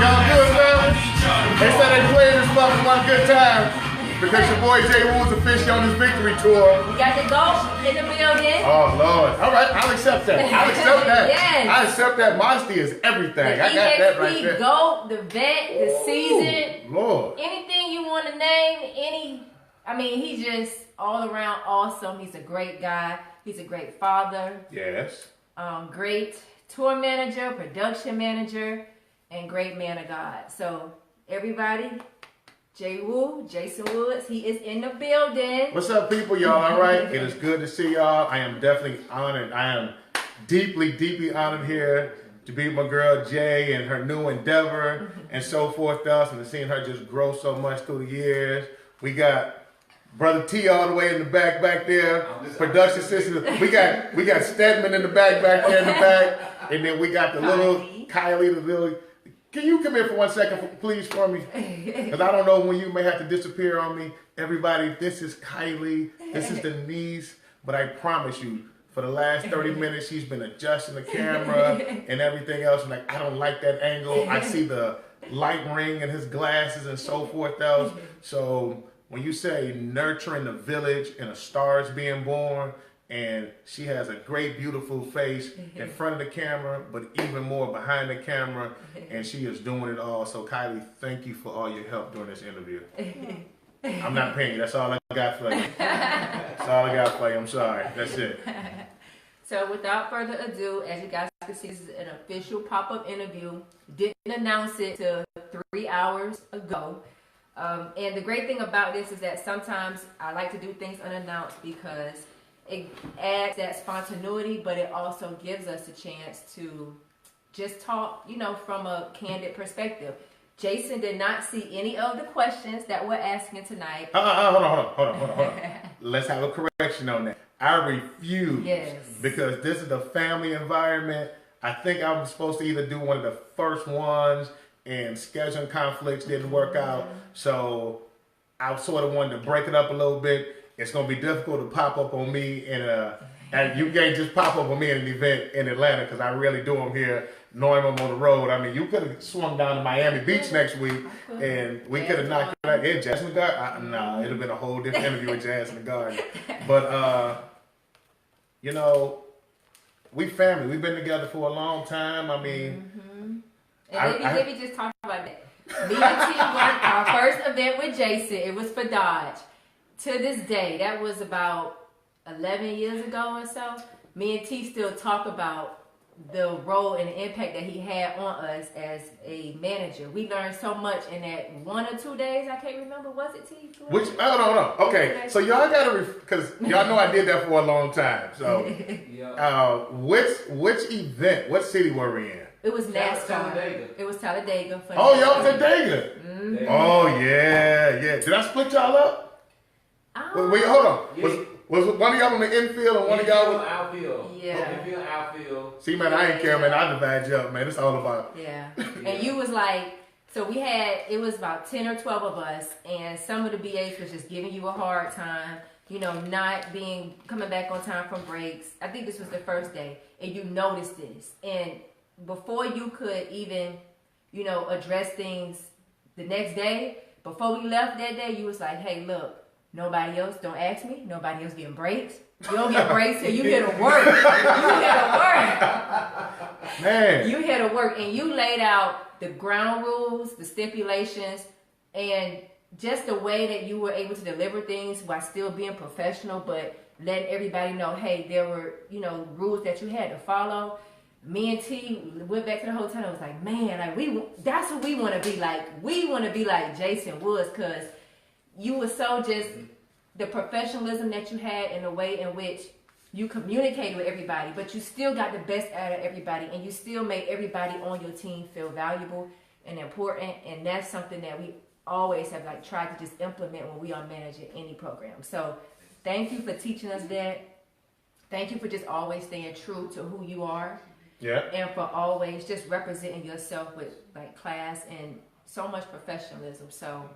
Y'all good, man? They said they played this fucking one good time because your boy Jwoo's officially on his victory tour. We got the GOAT in the building. Oh, Lord. All right, I'll accept that. I'll accept that. Yes. I accept that. Modesty is everything. I got that right there. GOAT, the vet, the seasoned. Lord. Anything you want to name, he's just all around awesome. He's a great guy. He's a great father. Yes. Great tour manager, production manager, and great man of God. So everybody, Jwoo, Jason Woods, he is in the building. What's up, people? Y'all all right? It is good to see y'all. I am definitely honored. I am deeply, deeply honored here to be with my girl Jae and her new endeavor and so forth else, and to seeing her just grow so much through the years. We got Brother T all the way in the back there, production assistant. We got Stedman in the back there in the back, and then we got the little Kylie, the little. Can you come here for 1 second, please, for me? Because I don't know when you may have to disappear on me. Everybody, this is Kylie. This is the niece. But I promise you, for the last 30 minutes, she's been adjusting the camera and everything else. And like, I don't like that angle. I see the light ring in his glasses and so forth else. So when you say nurturing the village and a star is being born, and she has a great, beautiful face in front of the camera, but even more behind the camera, and she is doing it all. So Kylie, thank you for all your help during this interview. I'm not paying you. That's all I got for you. That's all I got for you. I'm sorry. That's it. So without further ado, as you guys can see, this is an official pop-up interview. Didn't announce it till 3 hours ago. And the great thing about this is that sometimes I like to do things unannounced because it adds that spontaneity, but it also gives us a chance to just talk, from a candid perspective. Jason did not see any of the questions that we're asking tonight. Hold on. Let's have a correction on that. I refuse. Yes. Because this is a family environment. I think I was supposed to either do one of the first ones, and scheduling conflicts didn't work out. So I sort of wanted to break it up a little bit. It's going to be difficult to pop up on me and you can't just pop up on me in an event in Atlanta because I really do them here, knowing I'm on the road. I mean, you could have swung down to Miami Beach next week and we could have knocked it out. Yeah, Jazz in the Garden. Nah, it'd have been a whole different interview with Jazz in the Garden. But, we family. We've been together for a long time. I mean, And let me just talk about that. Me and T went our first event with Jason. It was for Dodge. To this day, that was about 11 years ago or so. Me and T still talk about the role and the impact that he had on us as a manager. We learned so much in that 1 or 2 days. I can't remember. Was it T? Hold on. Okay, so y'all gotta because y'all know I did that for a long time. So, which event? What city were we in? It was NASCAR. It was Talladega. Oh, y'all was at Dega. Mm-hmm. Oh yeah. Did I split y'all up? Wait, hold on. Yeah. Was one of y'all on the infield and one of y'all was outfield? Yeah. Infield, outfield. See, man, I ain't care, man. I divide you up, man. It's all about. Yeah. And you was like, so it was about 10 or 12 of us, and some of the BAs was just giving you a hard time, not coming back on time from breaks. I think this was the first day, and you noticed this. And before you could even, address things the next day, before we left that day, you was like, hey, look. Nobody else, don't ask me. Nobody else getting breaks. You don't get breaks till you here to work. Man. You here to work. And you laid out the ground rules, the stipulations, and just the way that you were able to deliver things while still being professional, but letting everybody know, hey, there were, rules that you had to follow. Me and T went back to the hotel and was like, man, that's what we want to be like. We want to be like Jason Woods, because you were so just the professionalism that you had in the way in which you communicated with everybody, but you still got the best out of everybody, and you still made everybody on your team feel valuable and important. And that's something that we always have tried to just implement when we are managing any program. So thank you for teaching us that. Thank you for just always staying true to who you are. Yeah. And for always just representing yourself with class and so much professionalism. So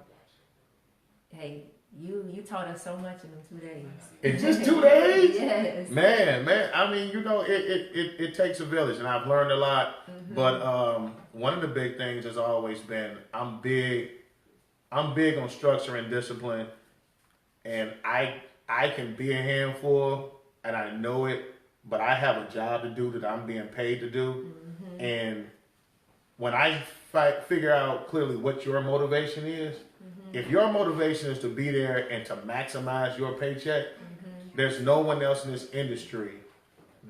hey, You taught us so much in them 2 days. In just 2 days? Yes. Man. I mean, you know, it takes a village, and I've learned a lot. Mm-hmm. But one of the big things has always been I'm big on structure and discipline, and I can be a handful, and I know it, but I have a job to do that I'm being paid to do, Mm-hmm. and when I figure out clearly what your motivation is, if your motivation is to be there and to maximize your paycheck, there's no one else in this industry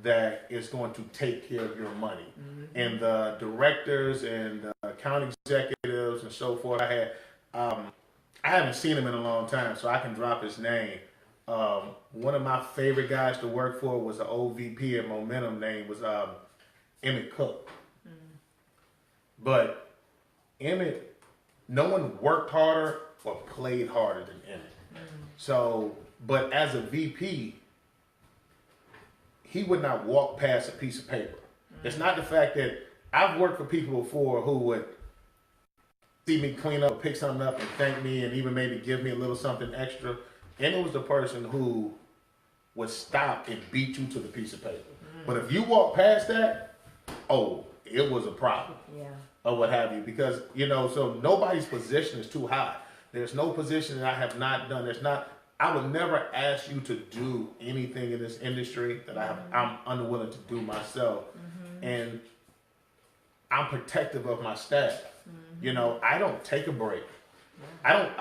that is going to take care of your money. And the directors and the account executives and so forth, I haven't seen him in a long time, so I can drop his name. One of my favorite guys to work for was an old VP at Momentum. Name was Emmett Cook. But Emmett, no one worked harder or played harder than Emmett. So, but as a VP, he would not walk past a piece of paper. It's not the fact that I've worked for people before who would see me clean up, pick something up, and thank me, and even maybe give me a little something extra. Emmett was the person who would stop and beat you to the piece of paper. But if you walk past that, oh, it was a problem. Yeah. Or what have you, because, you know, so nobody's position is too high. There's no position that I have not done. I would never ask you to do anything in this industry that I'm unwilling to do myself. And I'm protective of my staff. You know, I don't take a break. I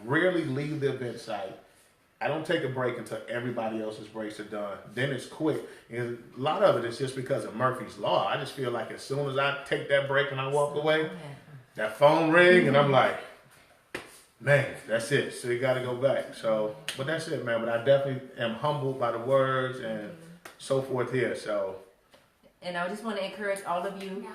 rarely leave the event site. I don't take a break until everybody else's breaks are done. Then it's quick. And a lot of it is just because of Murphy's Law. I just feel like as soon as I take that break and I walk away, that phone ring and I'm like, man, that's it. So you got to go back. So, but that's it, man. But I definitely am humbled by the words and so forth here. So, and I just want to encourage all of you.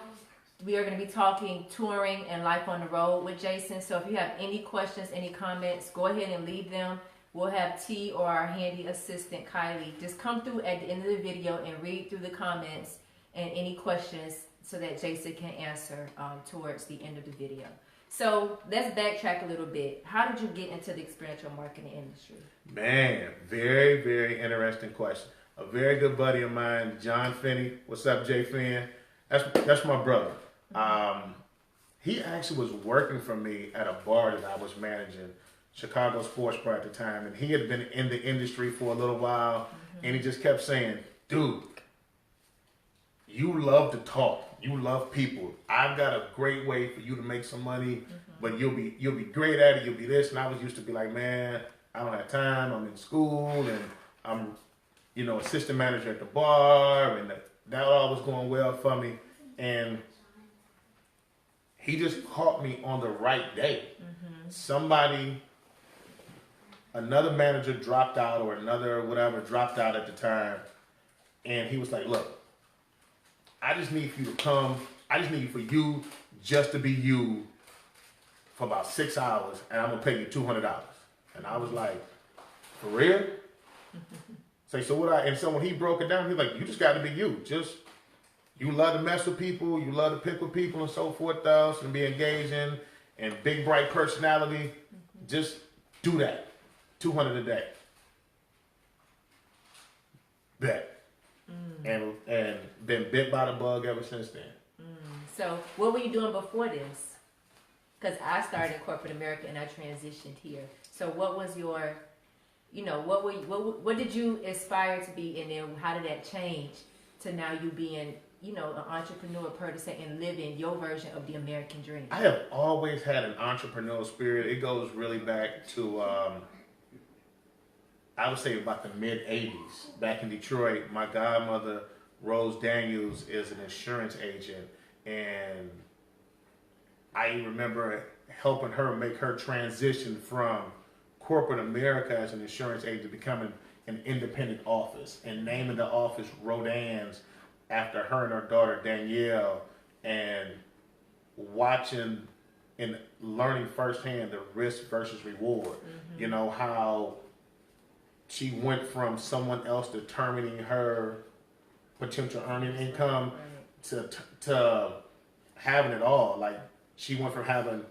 We are going to be talking touring and life on the road with Jason. So if you have any questions, any comments, go ahead and leave them. We'll have T or our handy assistant, Kylie, just come through at the end of the video and read through the comments and any questions so that Jason can answer towards the end of the video. So let's backtrack a little bit. How did you get into the experiential marketing industry? Man, very, very interesting question. A very good buddy of mine, John Finney. What's up, Jay Finn? That's my brother. He actually was working for me at a bar that I was managing, Chicago Sports Bar at the time, and he had been in the industry for a little while, and he just kept saying, dude, you love to talk. You love people. I've got a great way for you to make some money, but you'll be great at it. You'll be this. And I was used to be like, man, I don't have time. I'm in school, and I'm, you know, assistant manager at the bar, and that all was going well for me. And he just caught me on the right day. Another manager dropped out, or another whatever dropped out at the time, and he was like, look, I just need for you to come. I just need for you just to be you for about 6 hours, and I'm gonna pay you $200. And I was like, for real? So when he broke it down, he was like, you just got to be you. You love to mess with people, you love to pick with people and so forth else, and be engaging, and big bright personality. Just do that. $200 a day. Bet. And been bit by the bug ever since then. So what were you doing before this? Because I started in corporate America and I transitioned here. So what was your, you know, what did you aspire to be, and then how did that change to now you being, you know, an entrepreneur per se and living your version of the American dream? I have always had an entrepreneurial spirit. It goes really back to I would say about the mid-'80s. Back in Detroit, my godmother, Rose Daniels, is an insurance agent, and I remember helping her make her transition from corporate America as an insurance agent to becoming an independent office, and naming the office Rodans after her and her daughter Danielle, and watching and learning firsthand the risk versus reward. You know, how she went from someone else determining her potential earning income to having it all. Like, she went from having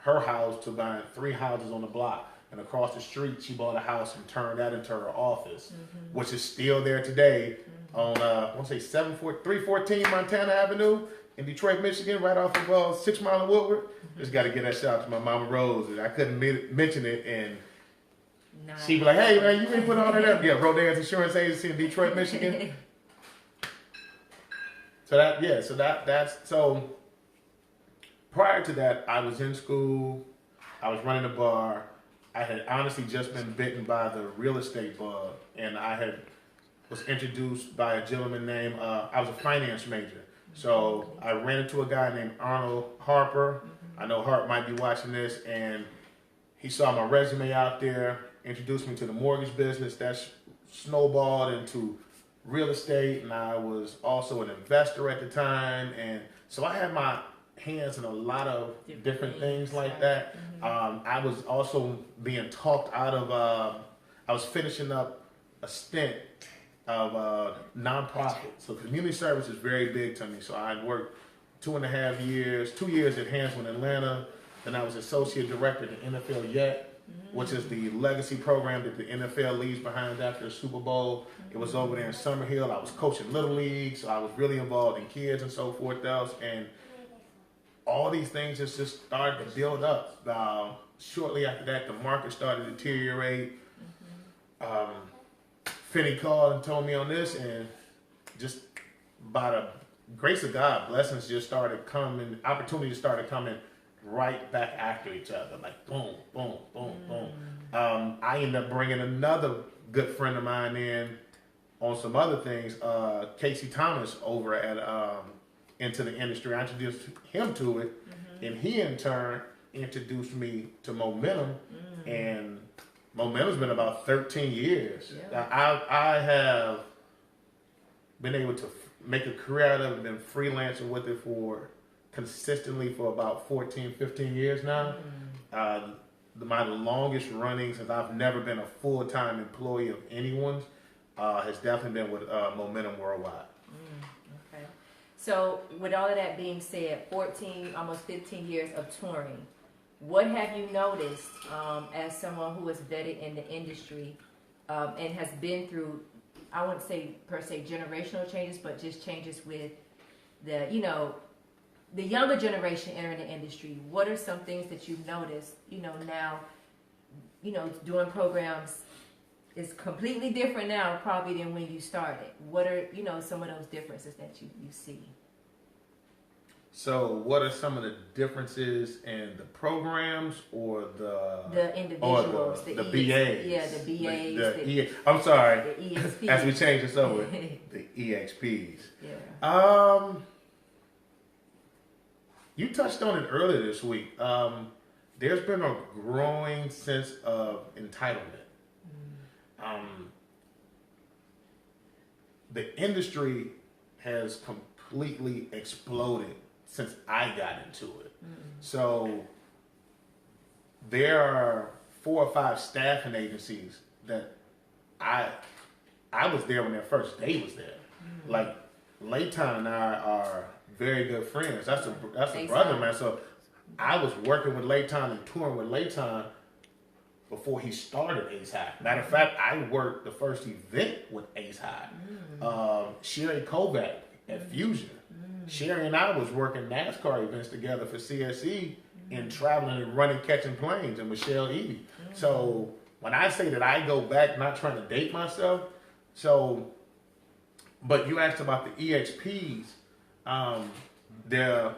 her house to buying 3 houses on the block. And across the street, she bought a house and turned that into her office, which is still there today on, I want to say 314 Montana Avenue in Detroit, Michigan, right off of 6 Mile and Woodward. Just got to get that shout out to my mama Rose. I couldn't mention it, and she'd be like, hey, man, you ain't put all that up. Yeah, Rodale's Insurance Agency in Detroit, Michigan. So prior to that, I was in school. I was running a bar. I had honestly just been bitten by the real estate bug, and was introduced by a gentleman named, I was a finance major. So I ran into a guy named Arnold Harper. I know Hart might be watching this, and he saw my resume out there, introduced me to the mortgage business. That snowballed into real estate, and I was also an investor at the time. And so I had my hands in a lot of different things like that. I was also being talked out of, I was finishing up a stint of nonprofit. So community service is very big to me. So I worked 2.5 years, 2 years at Hansman, Atlanta. Then I was associate director at the NFL Yet, which is the legacy program that the NFL leaves behind after the Super Bowl. It was over there in Summerhill. I was coaching Little League, so I was really involved in kids and so forth else. And all these things just started to build up. Shortly after that, the market started to deteriorate. Finney called and told me on this, and just by the grace of God, blessings just started coming, opportunities started coming right back after each other, like boom, boom, boom, boom. I ended up bringing another good friend of mine in on some other things, Casey Thomas over at into the industry. I introduced him to it, and he in turn introduced me to Momentum, and Momentum's been about 13 years. Yeah. I have been able to make a career out of it, been freelancing with it consistently for about 14, 15 years now. My longest running, since I've never been a full-time employee of anyone's, has definitely been with Momentum Worldwide. Okay. So with all of that being said, 14, almost 15 years of touring, what have you noticed as someone who is vetted in the industry and has been through, I wouldn't say per se generational changes, but just changes with the younger generation entering the industry? What are some things that you've noticed, now, doing programs is completely different now probably than when you started. What are, some of those differences that you see? So what are some of the differences in the programs or the individuals, the BAs? Yeah, the BAs. I'm sorry. The EXPs. As we change this over, the EXPs. Yeah. You touched on it earlier this week. There's been a growing sense of entitlement. The industry has completely exploded since I got into it. So there are 4 or 5 staffing agencies that I was there when their first day was there. Like Layton and I are very good friends. That's a brother, man. So I was working with Layton and touring with Layton before he started Ace High. Matter of fact, I worked the first event with Ace High. Sherry Kovac at Fusion. Sherry and I was working NASCAR events together for CSE and traveling and running, catching planes, and Michelle Evie. So when I say that I go back, not trying to date myself, but you asked about the EXPs,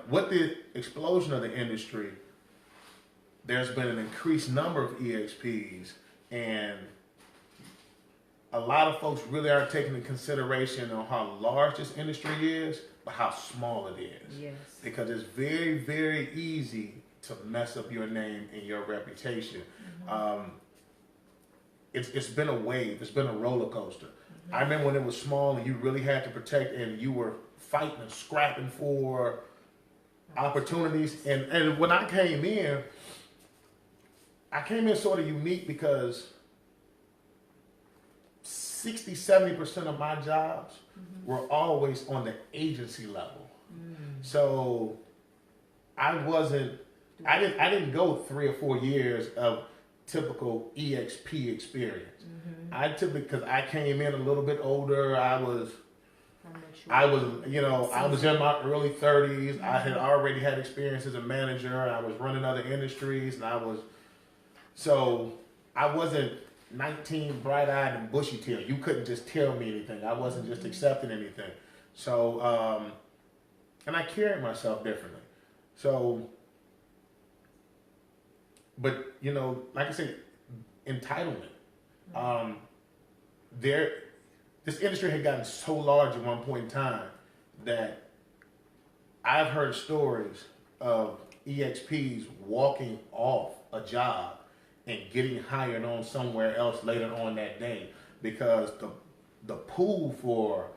with the explosion of the industry, there's been an increased number of EXPs, and a lot of folks really aren't taking into consideration on how large this industry is, but how small it is. Yes. Because it's very, very easy to mess up your name and your reputation. It's been a wave. It's been a roller coaster. I remember when it was small and you really had to protect, and you were fighting and scrapping for opportunities. And when I came in sort of unique because 60-70% of my jobs were always on the agency level. So I wasn't I didn't go 3 or 4 years of typical EXP experience. I typically, because I came in a little bit older, I was in my early 30s. I had already had experience as a manager. I was running other industries, and so I wasn't 19, bright-eyed and bushy-tailed. You couldn't just tell me anything. I wasn't just accepting anything. So, and I carried myself differently. So, but, like I said, entitlement. This industry had gotten so large at one point in time that I've heard stories of EXPs walking off a job and getting hired on somewhere else later on that day because the pool for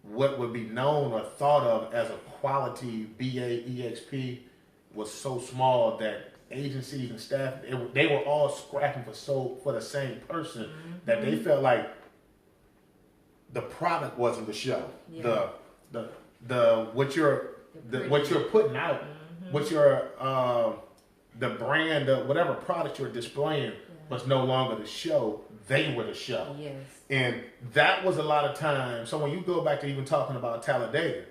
what would be known or thought of as a quality BA EXP was so small that agencies and staff, they were all scrapping for the same person that they felt like the product wasn't the show. Yeah. What you're putting out, what your the brand, whatever product you're displaying was no longer the show. They were the show. Yes. And that was a lot of times. So when you go back to even talking about Talladega,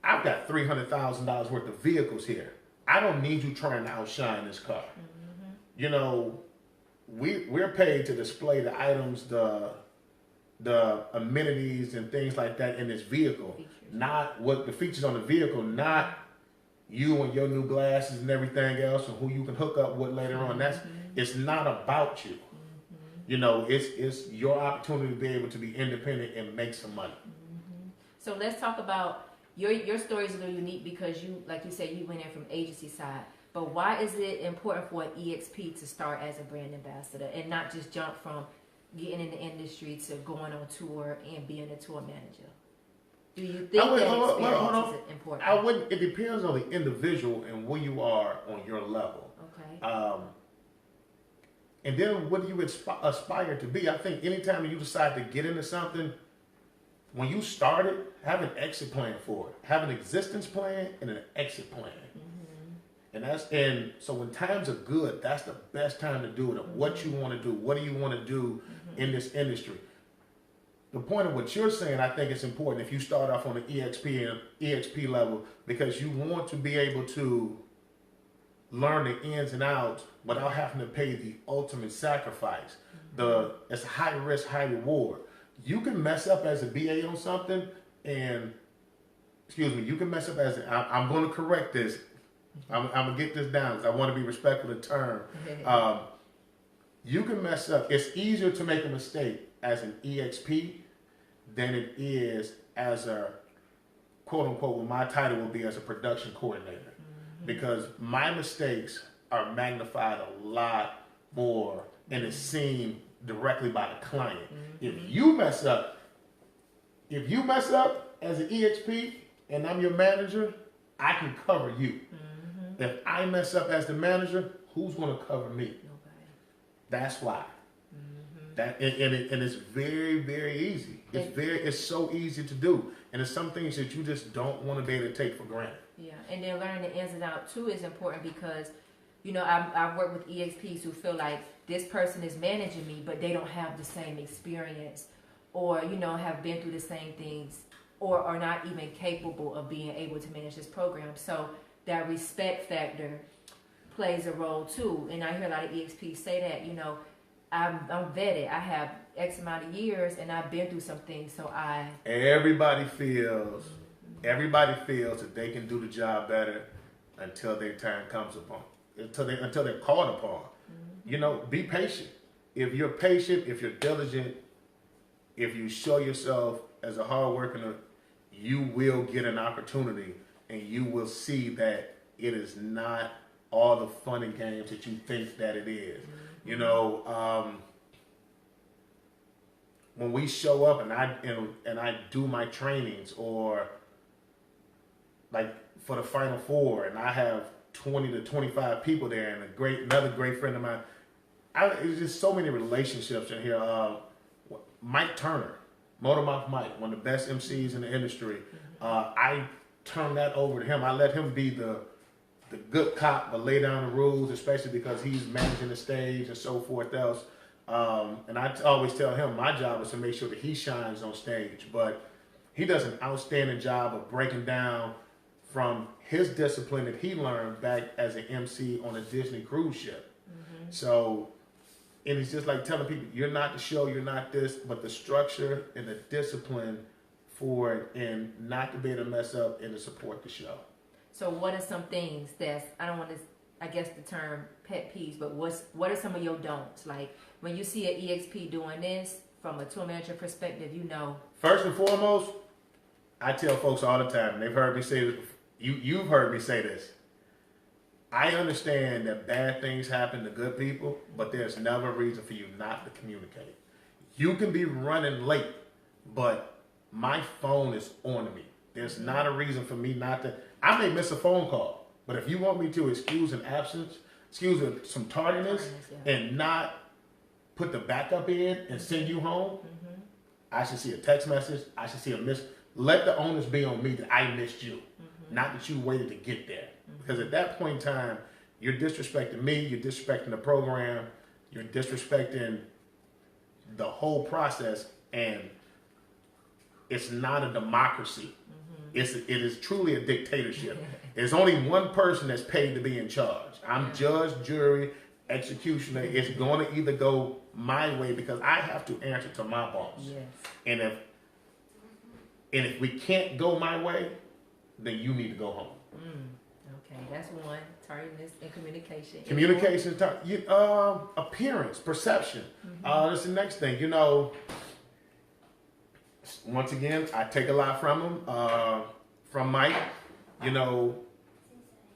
I've got $300,000 worth of vehicles here. I don't need you trying to outshine this car. We're paid to display the items, the amenities and things like that in this vehicle. Not what the features on the vehicle, not you and your new glasses and everything else and who you can hook up with later on. It's not about you. It's your opportunity to be able to be independent and make some money. So let's talk about your story is a little unique because you, like you said, you went in from agency side. But why is it important for an EXP to start as a brand ambassador and not just jump from getting in the industry to going on tour and being a tour manager? Do you think that experience is important? It depends on the individual and where you are on your level. Okay. And then what do you aspire to be? I think anytime you decide to get into something, when you start it, have an exit plan for it. Have an existence plan and an exit plan. And so when times are good, that's the best time to do it. Of what you want to do, what do you want to do in this industry? The point of what you're saying, I think it's important if you start off on the EXP level because you want to be able to learn the ins and outs without having to pay the ultimate sacrifice. It's a high risk, high reward. You can mess up as a BA on something, and you can mess up as I'm going to correct this. I'm going to get this down because I want to be respectful of the term. You can mess up. It's easier to make a mistake as an EXP than it is as a quote unquote, what my title will be as a production coordinator. Because my mistakes are magnified a lot more and it's seen directly by the client. If you mess up as an EXP and I'm your manager, I can cover you. If I mess up as the manager, who's going to cover me? Nobody. That's why. And it's very, very easy. It's so easy to do, and it's some things that you just don't want to be able to take for granted. Yeah, and then learning the ins and outs too is important because, I've worked with EXPs who feel like this person is managing me, but they don't have the same experience, or have been through the same things, or are not even capable of being able to manage this program. So that respect factor plays a role too. And I hear a lot of EXPs say that, I'm vetted. I have X amount of years and I've been through some things. So Everybody feels that they can do the job better until their time comes upon. Until they're called upon. Be patient. If you're patient, if you're diligent, if you show yourself as a hard worker, you will get an opportunity. And you will see that it is not all the fun and games that you think that it is. When we show up and I do my trainings, or like for the Final Four, and I have 20 to 25 people there, and another great friend of mine. There's just so many relationships in here. Mike Turner, Motormouth Mike, one of the best MCs in the industry. I turn that over to him. I let him be the the good cop will lay down the rules, especially because he's managing the stage and so forth else. And I always tell him my job is to make sure that he shines on stage, but he does an outstanding job of breaking down from his discipline that he learned back as an MC on a Disney cruise ship. Mm-hmm. So, and it's just like telling people, you're not the show, you're not this, but the structure and the discipline for it, and not to be able to mess up and to support the show. So what are some things that's, I don't want to, I guess the term pet peeves, but what are some of your don'ts? Like when you see an EXP doing this from a tour manager perspective, you know. First and foremost, I tell folks all the time, and they've heard me say this, you've heard me say this. I understand that bad things happen to good people, but there's never a reason for you not to communicate. You can be running late, but my phone is on me. There's not a reason for me not to. I may miss a phone call, but if you want me to excuse an absence, excuse some tardiness, and not put the backup in and send you home, I should see a text message. I should see a miss. Let the onus be on me that I missed you, not that you waited to get there. Because at that point in time, you're disrespecting me, you're disrespecting the program, you're disrespecting the whole process, and it's not a democracy. It is truly a dictatorship. There's only one person that's paid to be in charge. I'm judge, jury, executioner. It's going to either go my way because I have to answer to my boss. Yes. And if we can't go my way, then you need to go home. Okay, that's one. Tardiness and communication. Communication, appearance, perception. That's the next thing. You know, once again, I take a lot from him, from Mike. You know,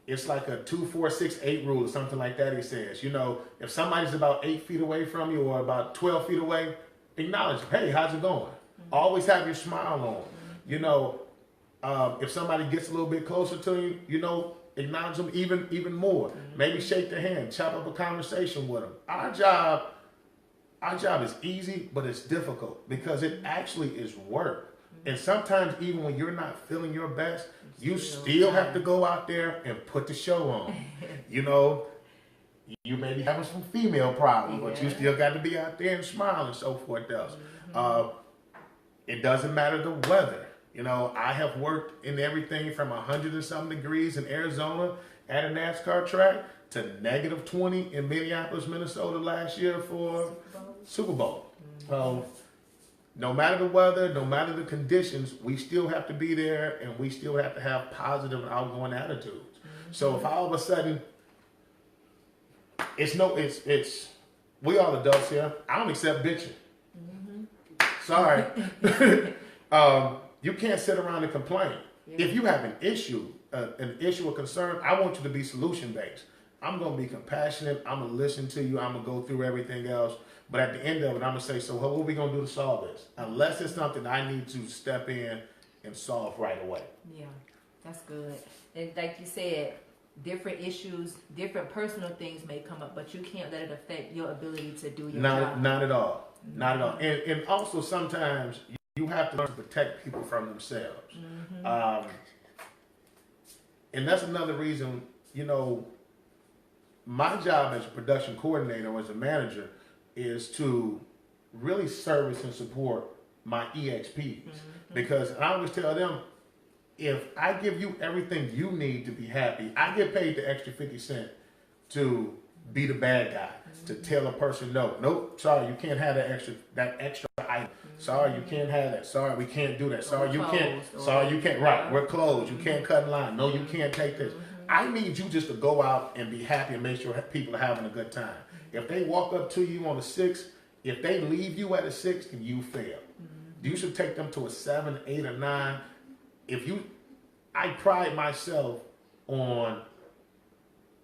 it's like a 2, 4, 6, 8 rule or something like that. He says, you know, if somebody's about 8 feet away from you or about 12 feet away, acknowledge, hey, how's it going? Always have your smile on. You know, if somebody gets a little bit closer to you, you know, acknowledge them even more. Maybe shake their hand, chop up a conversation with them. Our job is easy, but it's difficult because it actually is work. And sometimes even when you're not feeling your best, you still have to go out there and put the show on. You know, you may be having some female problems, but you still got to be out there and smile and so forth else. It doesn't matter the weather. You know, I have worked in everything from 100 and some degrees in Arizona at a NASCAR track to -20 in Minneapolis, Minnesota last year for Super Bowl. So no matter the weather, no matter the conditions, we still have to be there and we still have to have positive and outgoing attitudes. So if all of a sudden, it's we all adults here. I don't accept bitching. Sorry. You can't sit around and complain. If you have an issue or concern, I want you to be solution-based. I'm going to be compassionate. I'm going to listen to you. I'm going to go through everything else. But at the end of it, I'm going to say, so what are we going to do to solve this? Unless it's something I need to step in and solve right away. Yeah, that's good. And like you said, different issues, different personal things may come up, but you can't let it affect your ability to do your job. Not at all. Not at all. And also sometimes you have to learn to protect people from themselves. And that's another reason, you know, my job as a production coordinator or as a manager is to really service and support my EXPs. Because I always tell them, if I give you everything you need to be happy, I get paid the extra 50 cents to be the bad guy, to tell a person, nope, sorry, you can't have that extra item. Sorry, you can't have that. Sorry, we can't do that. Sorry, you can't. Sorry, you can't. Right, we're closed. You can't cut in line. No, you can't take this. I need you just to go out and be happy and make sure people are having a good time. If they walk up to you on a 6, if they leave you at a 6, then you fail. You should take them to a 7, 8, or 9. I pride myself on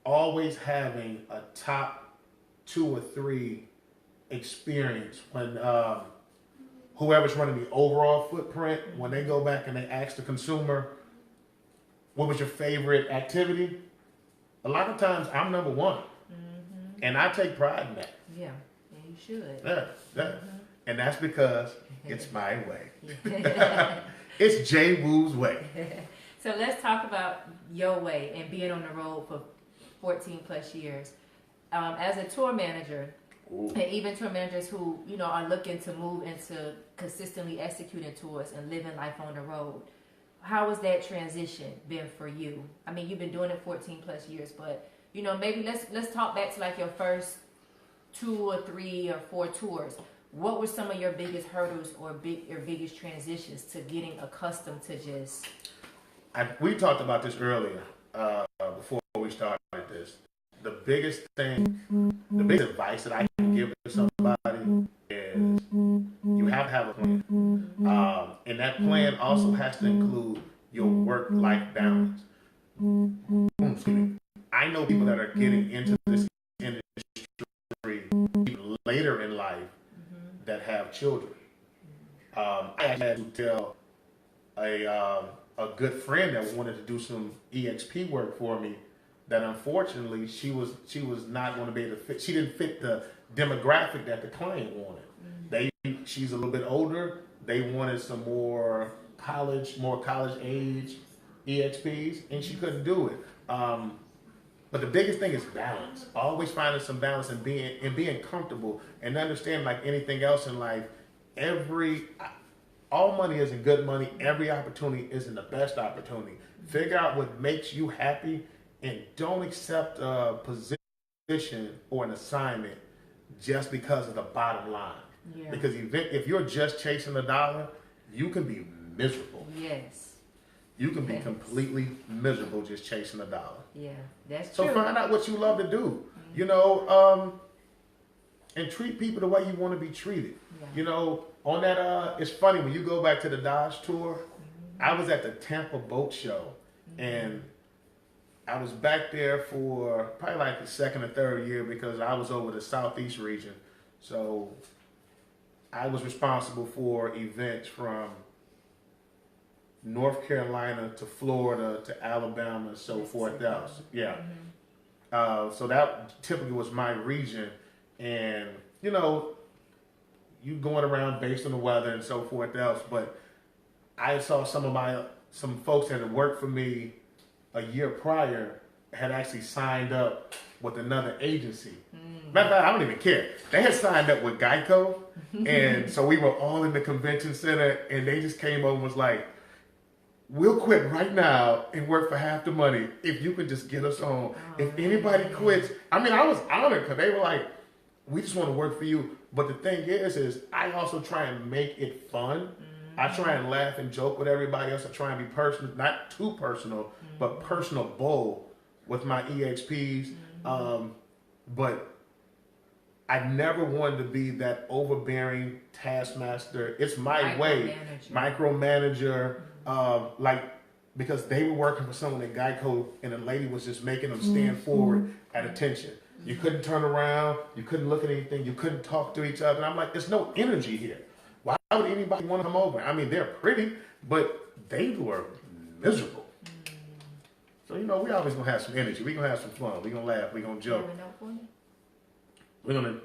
always having a top 2 or 3 experience when whoever's running the overall footprint, when they go back and they ask the consumer, what was your favorite activity? A lot of times I'm number 1. And I take pride in that. Yeah, you should. Yeah. And that's because it's my way. It's Jwoo's way. So let's talk about your way and being on the road for 14 plus years. As a tour manager, and even tour managers who, are looking to move into consistently executing tours and living life on the road, how has that transition been for you? I mean, you've been doing it 14 plus years, but, maybe let's talk back to like your first 2 or 3 or 4 tours. What were some of your biggest hurdles or your biggest transitions to getting accustomed to just... We talked about this earlier before we started this. The biggest thing, the biggest advice that I can give to somebody is you have to have a plan. And that plan also has to include your work-life balance. Excuse me. I know people that are getting into this industry even later in life that have children. I had to tell a good friend that wanted to do some EXP work for me that unfortunately she was not going to be able to fit. She didn't fit the demographic that the client wanted. She's a little bit older. They wanted some more college age EXPs, and she couldn't do it. But the biggest thing is balance. Always finding some balance and being comfortable and understand, like anything else in life, all money isn't good money. Every opportunity isn't the best opportunity. Figure out what makes you happy and don't accept a position or an assignment just because of the bottom line. Yeah. Because if you're just chasing a dollar, you can be miserable. Yes. You can be completely miserable just chasing a dollar. Yeah, that's true. So find out what you love to do, and treat people the way you want to be treated. Yeah. On that, it's funny, when you go back to the Dodge tour, I was at the Tampa Boat Show, and I was back there for probably like the second or third year because I was over the Southeast region. So I was responsible for events from North Carolina to Florida to Alabama and so forth else. Yeah. So that typically was my region. And, you going around based on the weather and so forth else. But I saw some folks that had worked for me a year prior had actually signed up with another agency. Matter of fact, I don't even care. They had signed up with Geico. And so we were all in the convention center, and they just came over and was like, we'll quit right now and work for half the money if you can just get us on. If anybody quits, I was honored because they were like, we just want to work for you. But the thing is I also try and make it fun. I try and laugh and joke with everybody else. I try and be personal, not too personal, but personable with my EXPs. But I never wanted to be that overbearing taskmaster. It's my way, micromanager. Because they were working for someone at Geico, and the lady was just making them stand forward at attention. You couldn't turn around, you couldn't look at anything, you couldn't talk to each other. And I'm like, there's no energy here. Why would anybody want to come over? I mean, they're pretty, but they were miserable. So, we always gonna have some energy. We're gonna have some fun. We're gonna laugh. We're gonna joke. We're gonna,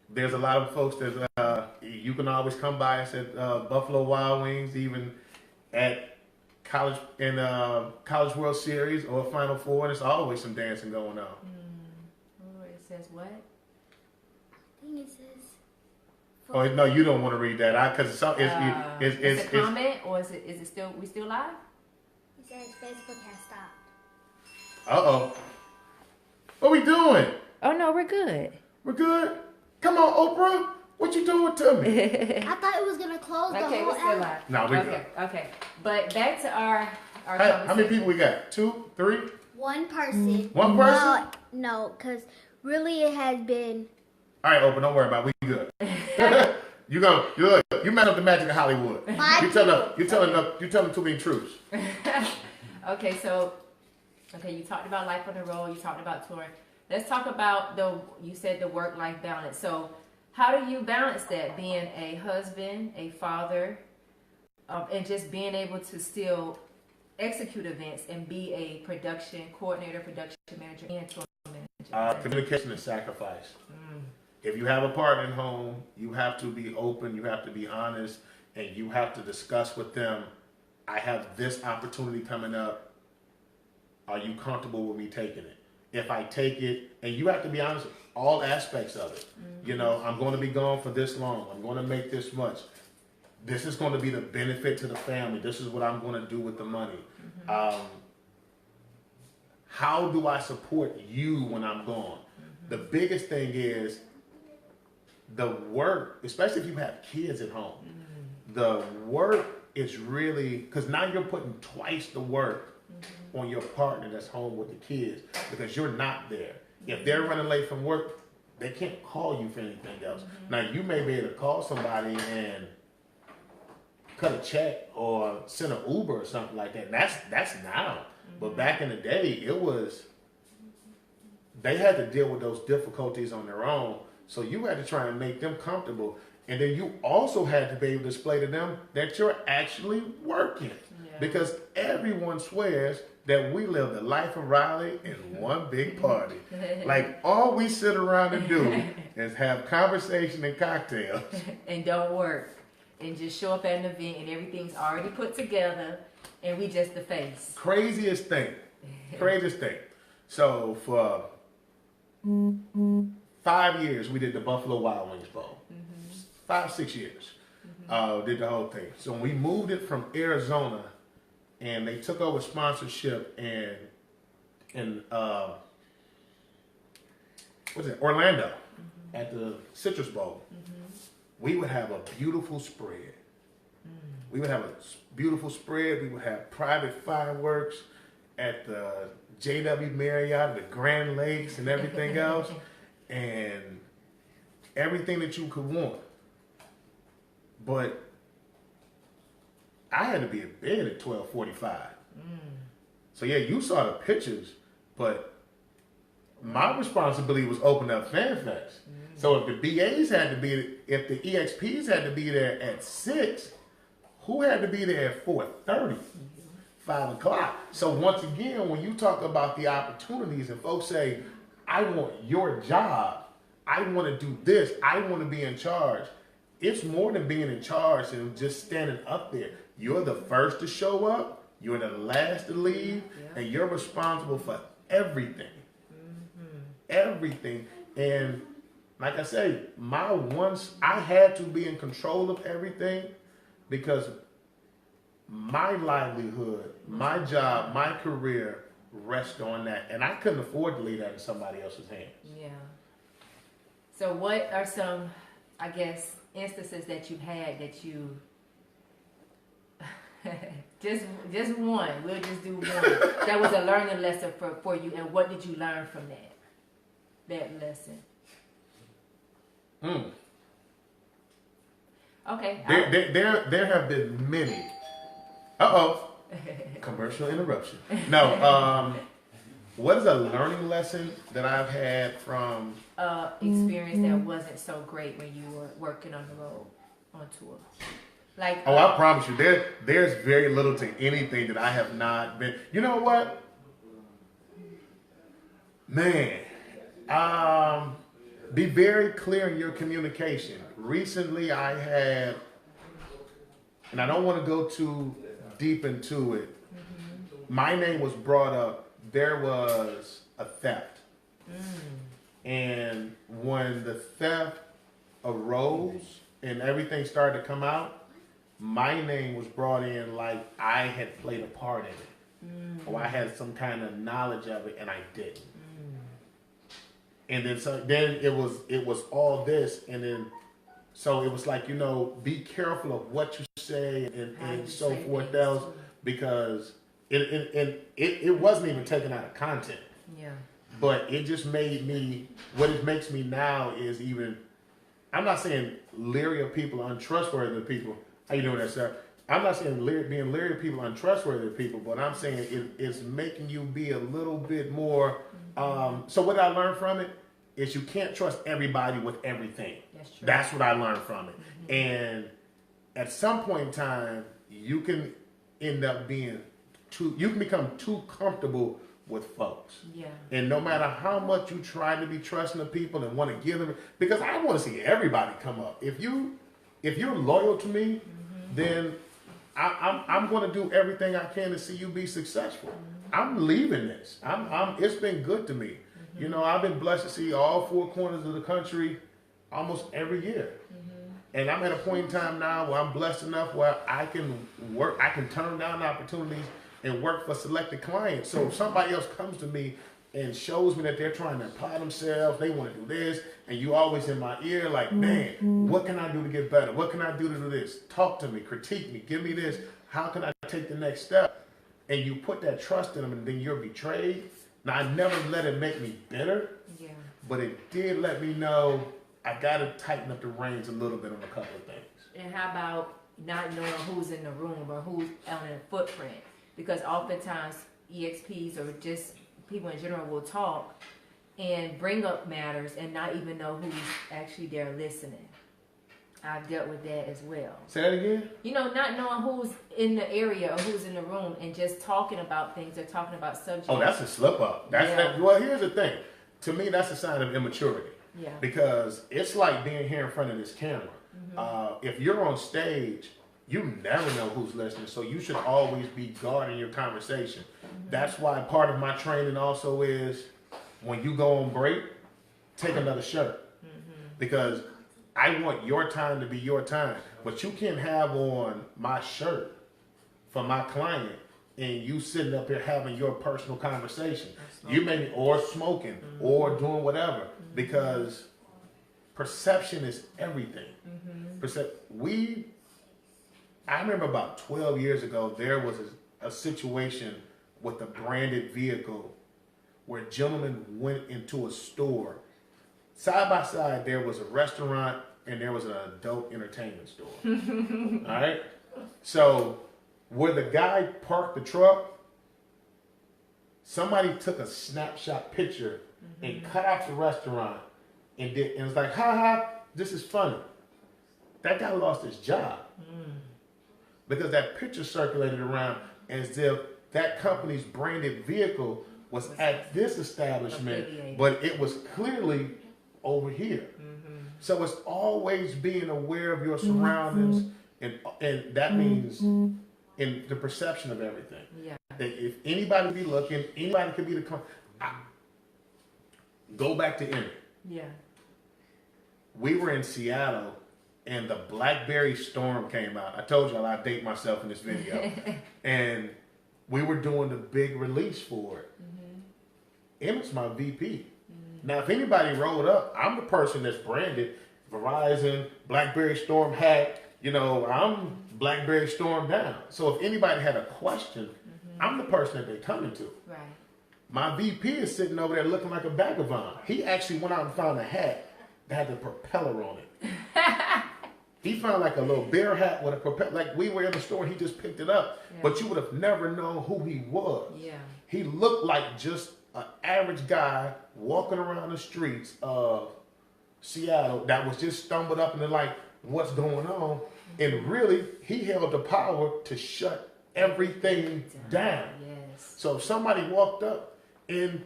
there's a lot of folks that you can always come by us at Buffalo Wild Wings, even at College World Series or Final Four. And there's always some dancing going on. Oh, it says what? I think it says. Oh no, you don't want to read that. Because it's a comment, or is it still we still live? It says Facebook has stopped. Uh-oh. What we doing? Oh no, we're good. We're good? Come on, Oprah. What you doing to me? I thought it was gonna close the okay, whole we're still app. live. No, we're good. Okay. But back to our how many people we got? 2, 3? One person. One person? No, because really it has been. All right, Oprah, don't worry about it. We good. You mess up the magic of Hollywood. You telling too many truths. Okay, you talked about life on the road, you talked about touring. Let's talk about you said the work-life balance. So how do you balance that, being a husband, a father, and just being able to still execute events and be a production coordinator, production manager, and tour manager? Communication is sacrifice. If you have a partner at home, you have to be open, you have to be honest, and you have to discuss with them I have this opportunity coming up. Are you comfortable with me taking it? If I take it, and you have to be honest, all aspects of it. You know, I'm going to be gone for this long. I'm going to make this much. This is going to be the benefit to the family. This is what I'm going to do with the money. How do I support you when I'm gone? The biggest thing is the work, especially if you have kids at home. The work is really, because now you're putting twice the work on your partner that's home with the kids because you're not there. If they're running late from work, they can't call you for anything else. Now, you may be able to call somebody and cut a check or send an Uber or something like that. That's now. But back in the day, they had to deal with those difficulties on their own. So you had to try and make them comfortable. And then you also had to be able to display to them that you're actually working. Yeah. Because everyone swears that we live the life of Riley in one big party. Like, all we sit around and do is have conversation and cocktails. And don't work. And just show up at an event and everything's already put together and we just the face. Craziest thing. So for 5 years, we did the Buffalo Wild Wings Bowl. 5-6 years. Did the whole thing. So when we moved it from Arizona and they took over sponsorship in Orlando at the Citrus Bowl, we would have a beautiful spread. We would have a beautiful spread. We would have private fireworks at the JW Marriott, the Grand Lakes, and everything else, and everything that you could want. But I had to be in bed at 12:45. So yeah, you saw the pictures, but my responsibility was open up FanFest. So if the BAs had to be, if the EXPs had to be there at 6, who had to be there at 4:30? 5 o'clock. So once again, when you talk about the opportunities and folks say, I want your job, I want to do this, I want to be in charge. It's more than being in charge and just standing up there. You're the first to show up, you're the last to leave, and you're responsible for everything. Everything. And like I say, I had to be in control of everything because my livelihood, my job, my career rests on that. And I couldn't afford to leave that in somebody else's hands. Yeah. So what are some, I guess, instances that you've had that you just one, we'll just do one, that was a learning lesson for you, and what did you learn from that lesson? Okay. There have been many. Commercial interruption. No, what is a learning lesson that I've had from experience that wasn't so great when you were working on the road on tour? Like, I promise you, there's very little to anything that I have not been. You know what, man? Be very clear in your communication. Recently, I had, and I don't want to go too deep into it. My name was brought up. There was a theft, and when the theft arose and everything started to come out, my name was brought in like I had played a part in it, or I had some kind of knowledge of it, and I didn't. And then it was all this, and then so it was like, be careful of what you say and so forth else, because it wasn't even taken out of content. Yeah. But it just made me, what it makes me now is even, I'm not saying leery of people, untrustworthy of people. How you doing there, sir? I'm not saying being leery of people, untrustworthy of people, but I'm saying it's making you be a little bit more. So what I learned from it is you can't trust everybody with everything. That's true. That's what I learned from it. And at some point in time, you can end up being you can become too comfortable with folks. Yeah. And no matter how much you try to be trusting of people and want to give them, because I want to see everybody come up. If you're loyal to me, then I'm going to do everything I can to see you be successful. I'm leaving this. It's been good to me. You know, I've been blessed to see all 4 corners of the country almost every year. And I'm at a point in time now where I'm blessed enough where I can work, I can turn down opportunities and work for selected clients. So if somebody else comes to me and shows me that they're trying to apply themselves, they want to do this, and you always in my ear like, man, what can I do to get better? What can I do to do this? Talk to me, critique me, give me this. How can I take the next step? And you put that trust in them, and then you're betrayed. Now, I never let it make me bitter, but it did let me know I got to tighten up the reins a little bit on a couple of things. And how about not knowing who's in the room or who's on the footprint? Because oftentimes EXPs or just people in general will talk and bring up matters and not even know who's actually there listening. I've dealt with that as well. Say that again? You know, not knowing who's in the area or who's in the room and just talking about things or talking about subjects. Oh, that's a slip up. Well, here's the thing. To me, that's a sign of immaturity. Yeah. Because it's like being here in front of this camera. If you're on stage, you never know who's listening, so you should always be guarding your conversation. That's why part of my training also is when you go on break, take another shirt. Because I want your time to be your time. But you can't have on my shirt for my client and you sitting up here having your personal conversation. You may be or smoking or doing whatever, because perception is everything. I remember about 12 years ago, there was a situation with a branded vehicle where a gentleman went into a store. Side by side, there was a restaurant and there was an adult entertainment store. All right? So where the guy parked the truck, somebody took a snapshot picture and cut out the restaurant and it was like, ha ha, this is funny. That guy lost his job because that picture circulated around as if that company's branded vehicle was at this establishment, but it was clearly over here. So it's always being aware of your surroundings, and that means in the perception of everything. That if anybody be looking, anybody could be the go back to Emmy. We were in Seattle and the Blackberry storm came out. I told y'all I date myself in this video. And we were doing the big release for it. Emmy's my VP. Now, if anybody rolled up, I'm the person that's branded Verizon, Blackberry Storm hack. You know, I'm Blackberry Storm down. So if anybody had a question, I'm the person that they're coming to. Right. My VP is sitting over there looking like a vagabond. He actually went out and found a hat that had the propeller on it. He found like a little bear hat with a propeller. Like we were in the store and he just picked it up. But you would have never known who he was. He looked like just an average guy walking around the streets of Seattle that was just stumbled up and they're like, what's going on? And really, he held the power to shut everything down. So if somebody walked up, and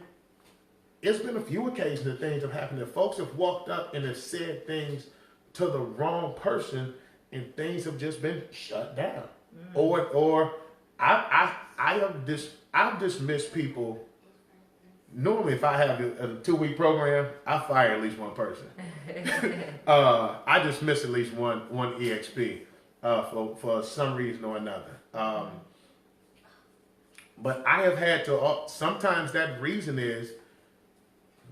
it's been a few occasions that things have happened, that folks have walked up and have said things to the wrong person and things have just been shut down. Or I've dismissed people. Normally, if I have a 2-week program, I fire at least one person. I dismiss at least one EXP for some reason or another. But I have had to, sometimes that reason is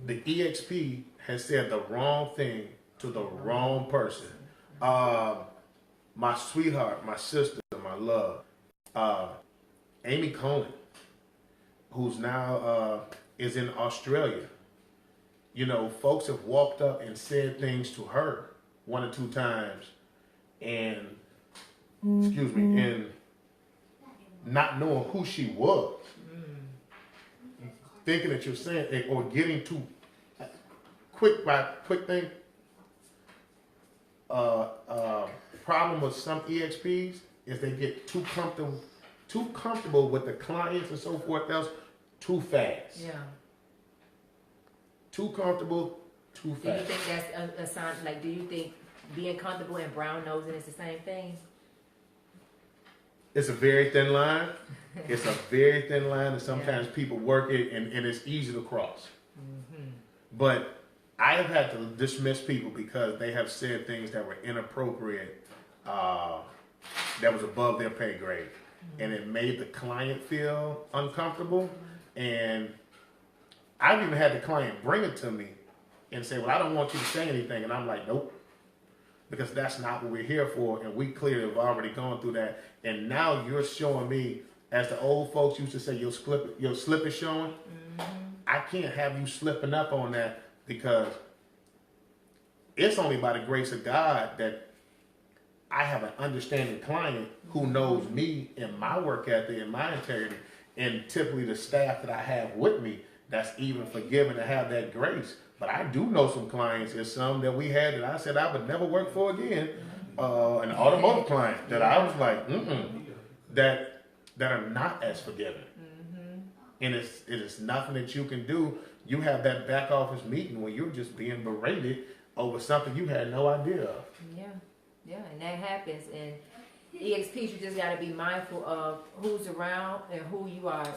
the EXP has said the wrong thing to the wrong person. My sweetheart, my sister, my love, Amy Cohen, who's now is in Australia. You know, folks have walked up and said things to her 1 or 2 times and, and not knowing who she was. Thinking that you're saying, or getting too quick thing. Problem with some EXPs is they get too comfortable with the clients and so forth else too fast. Too comfortable, too fast. Do you think that's a sign? Like, do you think being comfortable and brown nosing is the same thing? It's a very thin line. It's a very thin line, and sometimes people work it, and it's easy to cross. But I have had to dismiss people because they have said things that were inappropriate, that was above their pay grade, and it made the client feel uncomfortable. And I've even had the client bring it to me and say, "Well, I don't want you to say anything," and I'm like, "Nope." Because that's not what we're here for, and we clearly have already gone through that. And now you're showing me, as the old folks used to say, your slip is showing. I can't have you slipping up on that, because it's only by the grace of God that I have an understanding client who knows me and my work ethic and my integrity, and typically the staff that I have with me that's even forgiving to have that grace. But I do know some clients, and some that we had that I said I would never work for again. An automotive client that I was like, that are not as forgiving. And it is nothing that you can do. You have that back office meeting where you're just being berated over something you had no idea of. Yeah, and that happens. And EXPs, you just got to be mindful of who's around and who you are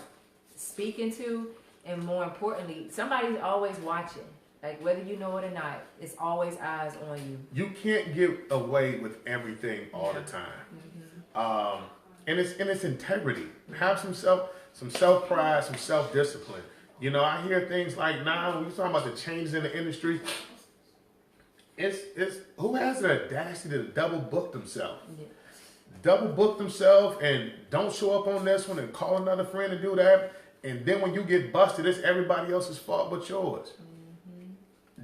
speaking to, and more importantly, somebody's always watching. Like, whether you know it or not, it's always eyes on you. You can't get away with everything all the time. And it's integrity. Have some self pride, some self discipline. You know, I hear things like, now when you're talking about the changes in the industry, it's who has the audacity to double book themselves? Double book themselves and don't show up on this one and call another friend and do that. And then when you get busted, it's everybody else's fault but yours.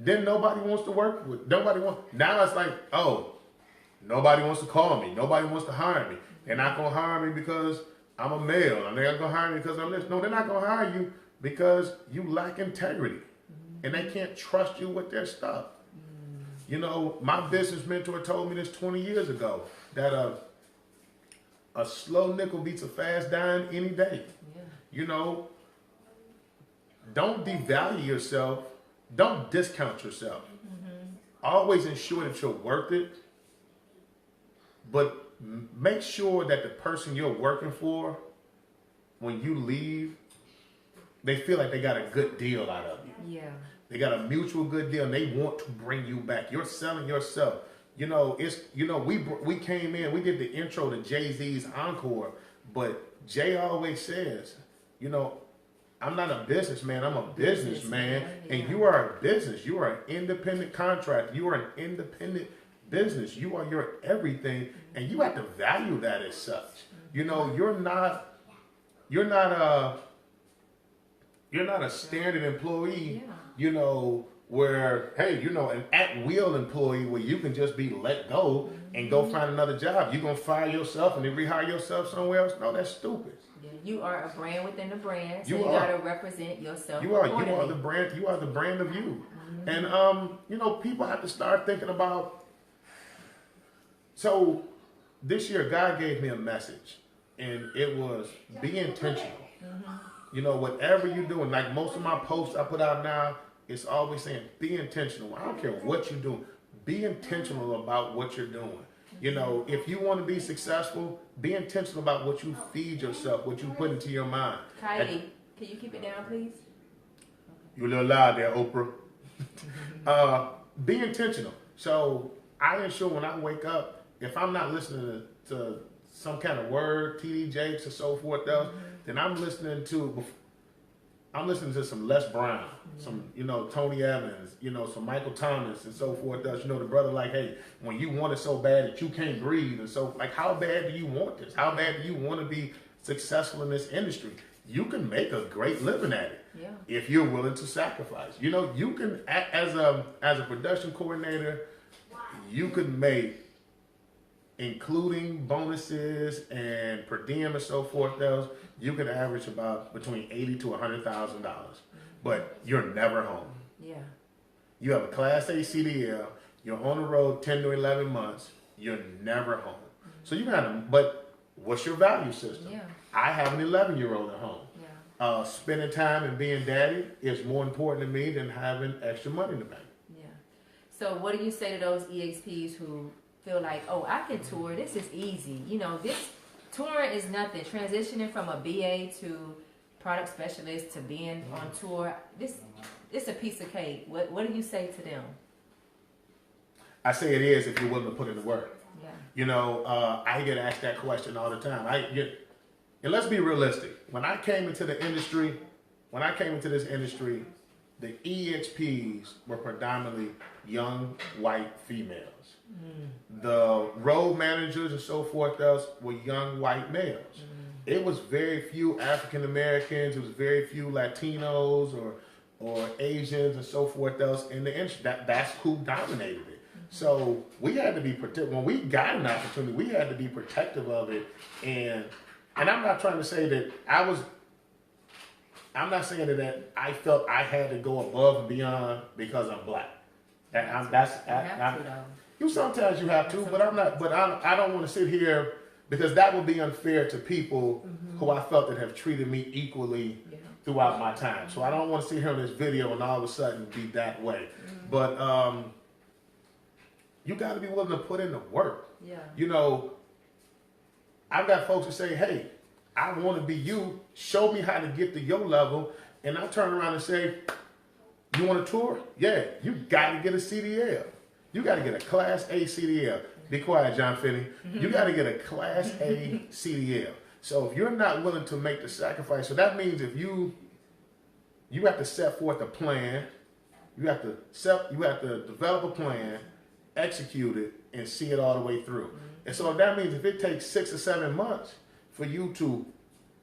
Then nobody wants to work with. Now it's like, oh, nobody wants to call me. Nobody wants to hire me. They're not going to hire me because I'm a male. And they're not going to hire me because I'm this. No, they're not going to hire you because you lack integrity. And they can't trust you with their stuff. You know, my business mentor told me this 20 years ago, that a slow nickel beats a fast dime any day. You know, don't devalue yourself. Don't discount yourself. Always ensure that you're worth it, but make sure that the person you're working for, when you leave, they feel like they got a good deal out of you. They got a mutual good deal, and they want to bring you back. You're selling yourself. You know, we came in, we did the intro to Jay-Z's Encore, but Jay always says, you know, I'm not a businessman, I'm a businessman. And you are a business. You are an independent contractor. You are an independent business. You are your everything, and you have to value that as such. You know, you're not a standard employee, you know, where, hey, you know, an at-will employee where you can just be let go and go find another job. You're going to fire yourself and then rehire yourself somewhere else? No, that's stupid. You are a brand within the brand, so you got to represent yourself. You are the brand. You are the brand of you. And you know, people have to start thinking about. So this year, God gave me a message, and it was be intentional. You know, whatever you're doing, like most of my posts I put out now, it's always saying be intentional. I don't care what you're doing. Be intentional about what you're doing. You know, if you want to be successful, be intentional about what you feed yourself, what you put into your mind. Kylie, can you keep it down, please? You're a little loud there, Oprah. Be intentional. So I ensure when I wake up, if I'm not listening to some kind of word, TD Jakes or so forth else, then I'm listening to some Les Brown, some, you know, Tony Evans, you know, some Michael Thomas and so forth else. You know, the brother like, hey, when you want it so bad that you can't breathe, and so, like, how bad do you want this? How bad do you want to be successful in this industry? You can make a great living at it if you're willing to sacrifice. You know, you can, as a production coordinator, you could make, including bonuses and per diem and so forth else, you can average about between $80,000 to $100,000, but you're never home. You have a Class A CDL, you're on the road 10 to 11 months, you're never home. So you got but what's your value system? I have an 11-year-old at home. Spending time and being daddy is more important to me than having extra money in the bank. So what do you say to those EXPs who feel like, oh, I can tour, this is easy. You know, touring is nothing. Transitioning from a BA to product specialist to being on tour, it's a piece of cake. What do you say to them? I say it is if you're willing to put in the work. Yeah. You know, I get asked that question all the time. And let's be realistic. When I came into this industry, the EXPs were predominantly young white females. The road managers and so forth else were young white males. It was very few African Americans. It was very few Latinos or Asians and so forth else in the industry. That's who dominated it. So we had to be protective. When we got an opportunity, we had to be protective of it. And I'm not trying to say that I'm not saying that I felt I had to go above and beyond because I'm black. Sometimes you have to, but I'm not. But I don't want to sit here because that would be unfair to people who I felt that have treated me equally throughout my time. So I don't want to sit here on this video and all of a sudden be that way. But you got to be willing to put in the work. Yeah. You know, I've got folks who say, "Hey, I want to be you. Show me how to get to your level." And I turn around and say, "You want a tour? Yeah, you got to get a CDL. You got to get a Class A CDL." Be quiet, John Finney. You got to get a Class A CDL. So if you're not willing to make the sacrifice, so that means if you have to set forth a plan, you have to develop a plan, execute it, and see it all the way through. And so that means if it takes 6 or 7 months for you to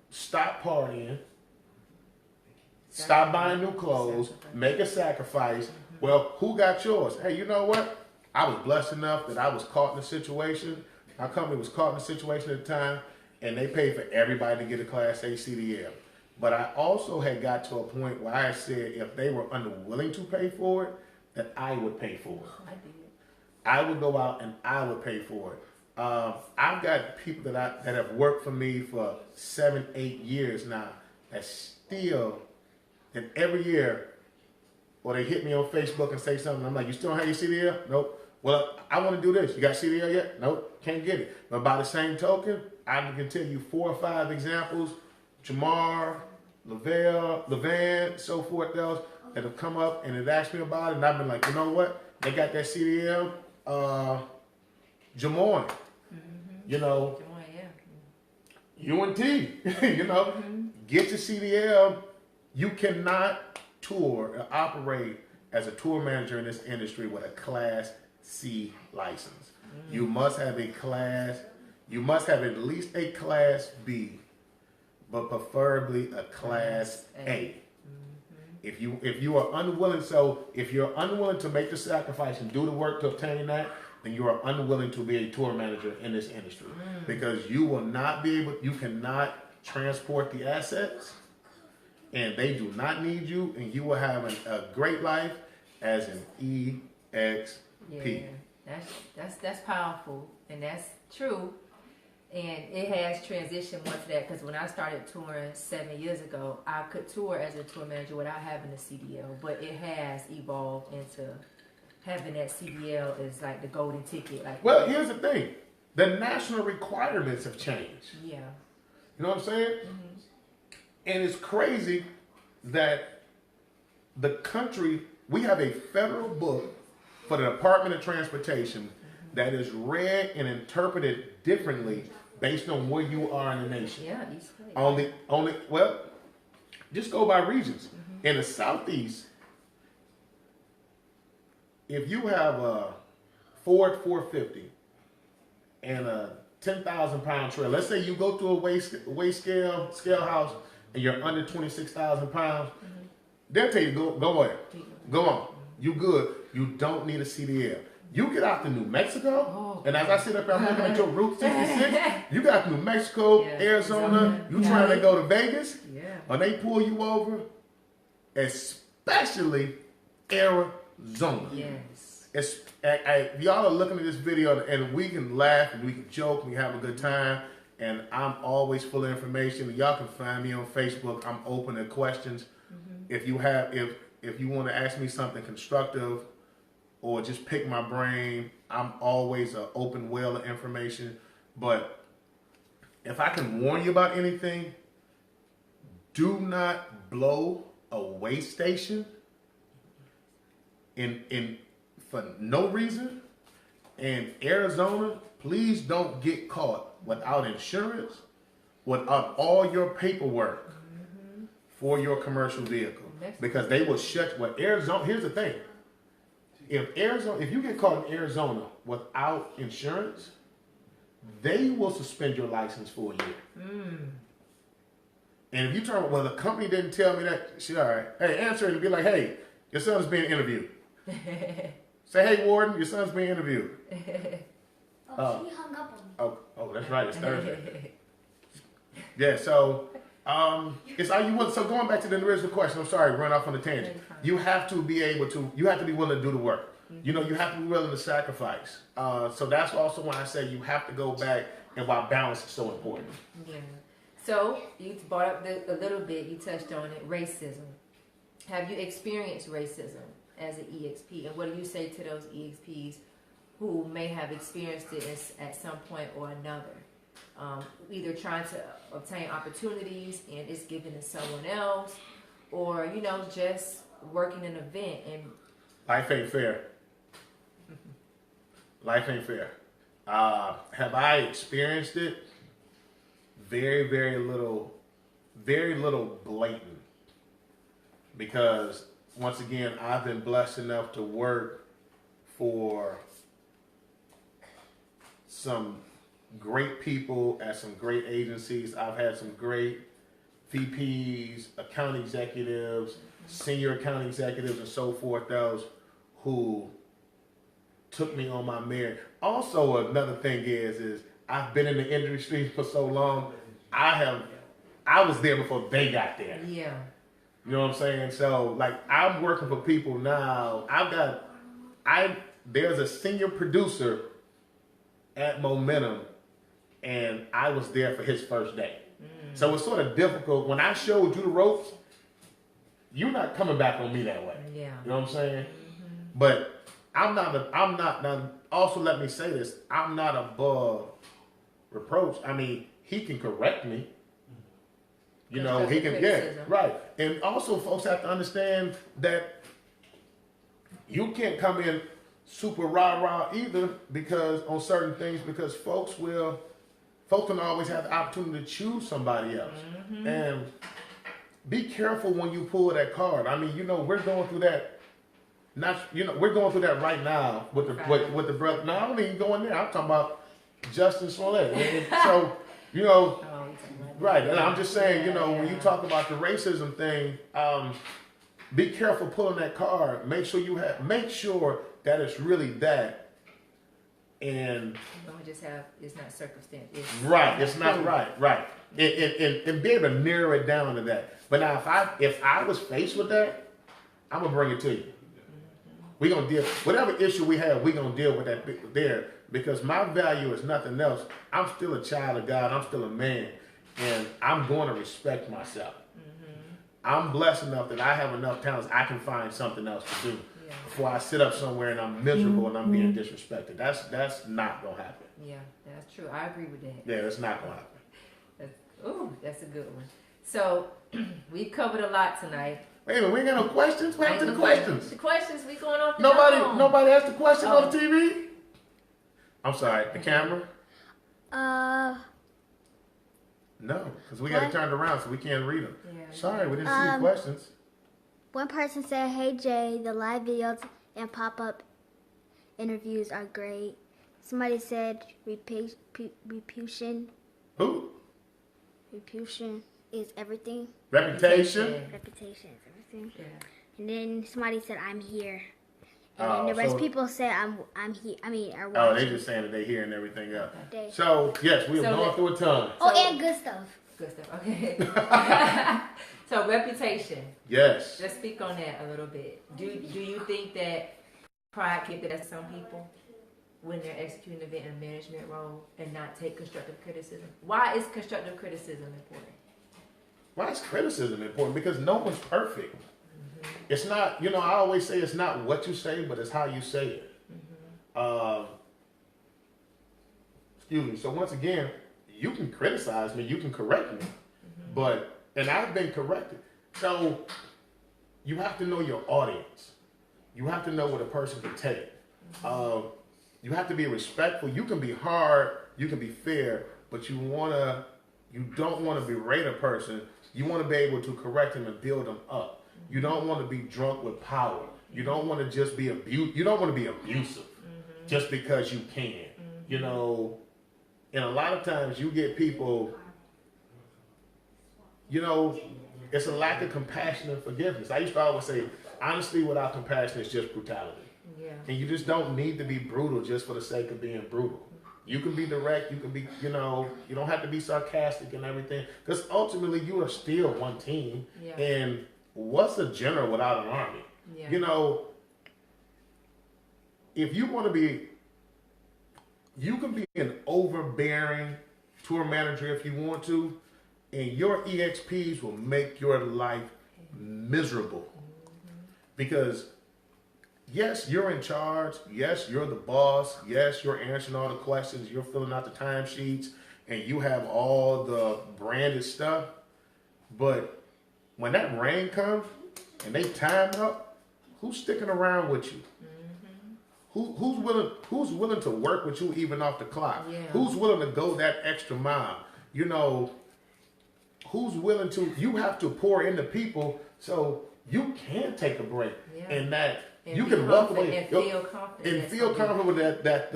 stop partying, stop buying new clothes, make a sacrifice, well, who got yours? Hey, you know what? I was blessed enough that I was caught in a situation. Our company was caught in a situation at the time, and they paid for everybody to get a Class A CDL. But I also had got to a point where I said if they were unwilling to pay for it, that I would pay for it. I did. I would go out and I would pay for it. I've got people that have worked for me for 7, 8 years now that still, and every year, or they hit me on Facebook and say something. I'm like, "You still don't have your CDL?" "Nope." "Well, I want to do this. You got CDL yet?" "Nope, can't get it." But by the same token, I can tell you 4 or 5 examples, Jamar, Lavelle, Levan, so forth else, that have come up and have asked me about it. And I've been like, you know what? They got that CDL. Jamoy, you know, UNT, you know, get your CDL. You cannot tour or operate as a tour manager in this industry with a Class C license. You must have at least a Class B, but preferably a Class A. If you are unwilling, if you're unwilling to make the sacrifice and do the work to obtain that, then you are unwilling to be a tour manager in this industry, because you will not be able. You cannot transport the assets, and they do not need you, and you will have a great life as an EXP. Yeah, that's powerful, and that's true. And it has transitioned more to that, because when I started touring 7 years ago, I could tour as a tour manager without having a CDL, but it has evolved into having that CDL is like the golden ticket. Well, here's the thing. The national requirements have changed. Yeah. You know what I'm saying? And it's crazy that the country, we have a federal book for the Department of Transportation that is read and interpreted differently based on where you are in the nation. Yeah, Well, just go by regions. In the Southeast, if you have a Ford 450 and a 10,000 pound trailer, let's say you go through a weigh scale house and you're under 26,000 pounds, they'll tell you go ahead, go on, you good. You don't need a CDL. You get out to New Mexico, and as I sit up here, I'm looking at your Route 66. You got New Mexico, Arizona. You trying to go to Vegas, and they pull you over, especially Arizona. Yes. Y'all are looking at this video, and we can laugh and we can joke and we have a good time. And I'm always full of information. Y'all can find me on Facebook. I'm open to questions. If you want to ask me something constructive, or just pick my brain, I'm always an open well of information. But if I can warn you about anything, do not blow a way station in for no reason. In Arizona, please don't get caught without insurance, without all your paperwork for your commercial vehicle, because they will shut. Well, Arizona. Here's the thing: if you get caught in Arizona without insurance, they will suspend your license for a year. And if you turn, well, the company didn't tell me that. She all right. Hey, answer it and be like, hey, your son's being interviewed. Say, hey, Warden, your son's being interviewed. She hung up on me. Oh, that's right. It's Thursday. Yeah. So, it's all you want. So going back to the original question, I'm sorry, run off on a tangent. You have to be able to. You have to be willing to do the work. You know, you have to be willing to sacrifice. So that's also when I say you have to go back, and why balance is so important. Yeah. So you brought up a little bit. You touched on it. Racism. Have you experienced racism as an EXP, and what do you say to those EXPs who may have experienced it at some point or another? Either trying to obtain opportunities and it's given to someone else, or just working an event and life ain't fair. Life ain't fair. Have I experienced it? Very, very little blatant. Because once again, I've been blessed enough to work for some great people at some great agencies. I've had some great VPs, account executives, senior account executives, and so forth, those who took me on my merit. Also, another thing is I've been in the industry for so long. I was there before they got there. Yeah. You know what I'm saying? So, like, I'm working for people now. There's a senior producer at Momentum, and I was there for his first day. So it's sort of difficult. When I showed you the ropes, you're not coming back on me that way. Yeah. You know what I'm saying? But now also let me say this, I'm not above reproach. I mean, he can correct me. You know, he can, right. And also folks have to understand that you can't come in super rah-rah either, because on certain things, because folks can always have the opportunity to choose somebody else. And be careful when you pull that card. I mean, we're going through that. We're going through that right now with the brother. No, I don't even go in there. I'm talking about Justin Smollett. So, right. And I'm just saying, when you talk about the racism thing, be careful pulling that card. Make sure that it's really that. And you don't just have, it's not circumstance. Right. It's not right. And be able to narrow it down to that. But now, if I was faced with that, I'm gonna bring it to you. We're gonna deal whatever issue we have. We're gonna deal with that there, because my value is nothing else. I'm still a child of God. I'm still a man, and I'm going to respect myself. I'm blessed enough that I have enough talents. I can find something else to do before I sit up somewhere and I'm miserable and I'm being disrespected. That's not gonna happen. Yeah, that's true. I agree with that. Yeah, that's not gonna happen. That's a good one. So we've covered a lot tonight. Wait a minute, we ain't got no questions? What happened to the questions? The questions, we going off the Nobody asked the question on the TV? I'm sorry, the camera? No, because we got it turned around so we can't read them. Yeah, sorry, we didn't see your questions. One person said, hey Jay, the live videos and pop-up interviews are great. Somebody said reputation. Who? Reputation is everything. Reputation? Reputation is everything. Yeah. And then somebody said, I'm here. And then the rest of people said, I'm here. Are watching. Oh, they just saying that they hear and everything else. Okay. So, yes, we have gone through a ton. And good stuff. Good stuff, okay. So, reputation. Yes. Let's speak on that a little bit. Do you think that pride can get at some people when they're executing an event in a management role and not take constructive criticism? Why is constructive criticism important? Why is criticism important? Because no one's perfect. It's not, I always say it's not what you say, but it's how you say it. Excuse me. So once again, you can criticize me, you can correct me, and I've been corrected. So you have to know your audience. You have to know what a person can take. You have to be respectful. You can be hard, you can be fair, but you don't want to berate a person. You want to be able to correct them and build them up. You don't want to be drunk with power. You don't want to just be you don't want to be abusive just because you can. You know, and a lot of times you get people, you know, it's a lack of compassion and forgiveness. I used to always say, honesty without compassion is just brutality. Yeah. And you just don't need to be brutal just for the sake of being brutal. You can be direct, you can be, you know, you don't have to be sarcastic and everything. Because ultimately you are still one team. Yeah. And what's a general without an army? Yeah. You know, if you want to be, you can be an overbearing tour manager if you want to, and your EXPs will make your life miserable. Because yes, you're in charge. Yes, you're the boss. Yes, you're answering all the questions. You're filling out the timesheets, and you have all the branded stuff. But when that rain comes and they time up, who's sticking around with you? Who's willing to work with you even off the clock? Yeah. Who's willing to go that extra mile? You know, who's willing to? You have to pour into people so you can take a break, and that you can walk away and feel confident and feel comfortable that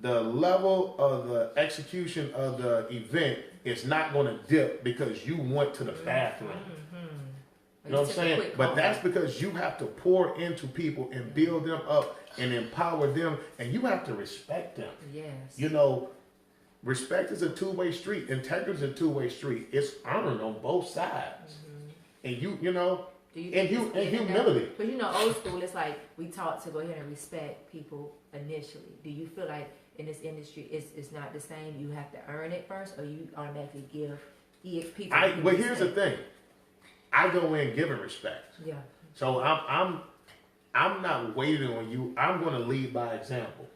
the level of the execution of the event is not going to dip because you went to the bathroom. You know what I'm saying? But that's because you have to pour into people and build them up and empower them, and you have to respect them. Yes. You know, respect is a two-way street. Integrity is a two-way street. It's earned on both sides. And you know, and humility. But you know, old school, it's like we taught to go ahead and respect people initially. Do you feel like in this industry it's not the same? You have to earn it first, or you automatically give EXP? Well, here's the thing. I go in giving respect. Yeah. So I'm not waiting on you. I'm going to lead by example.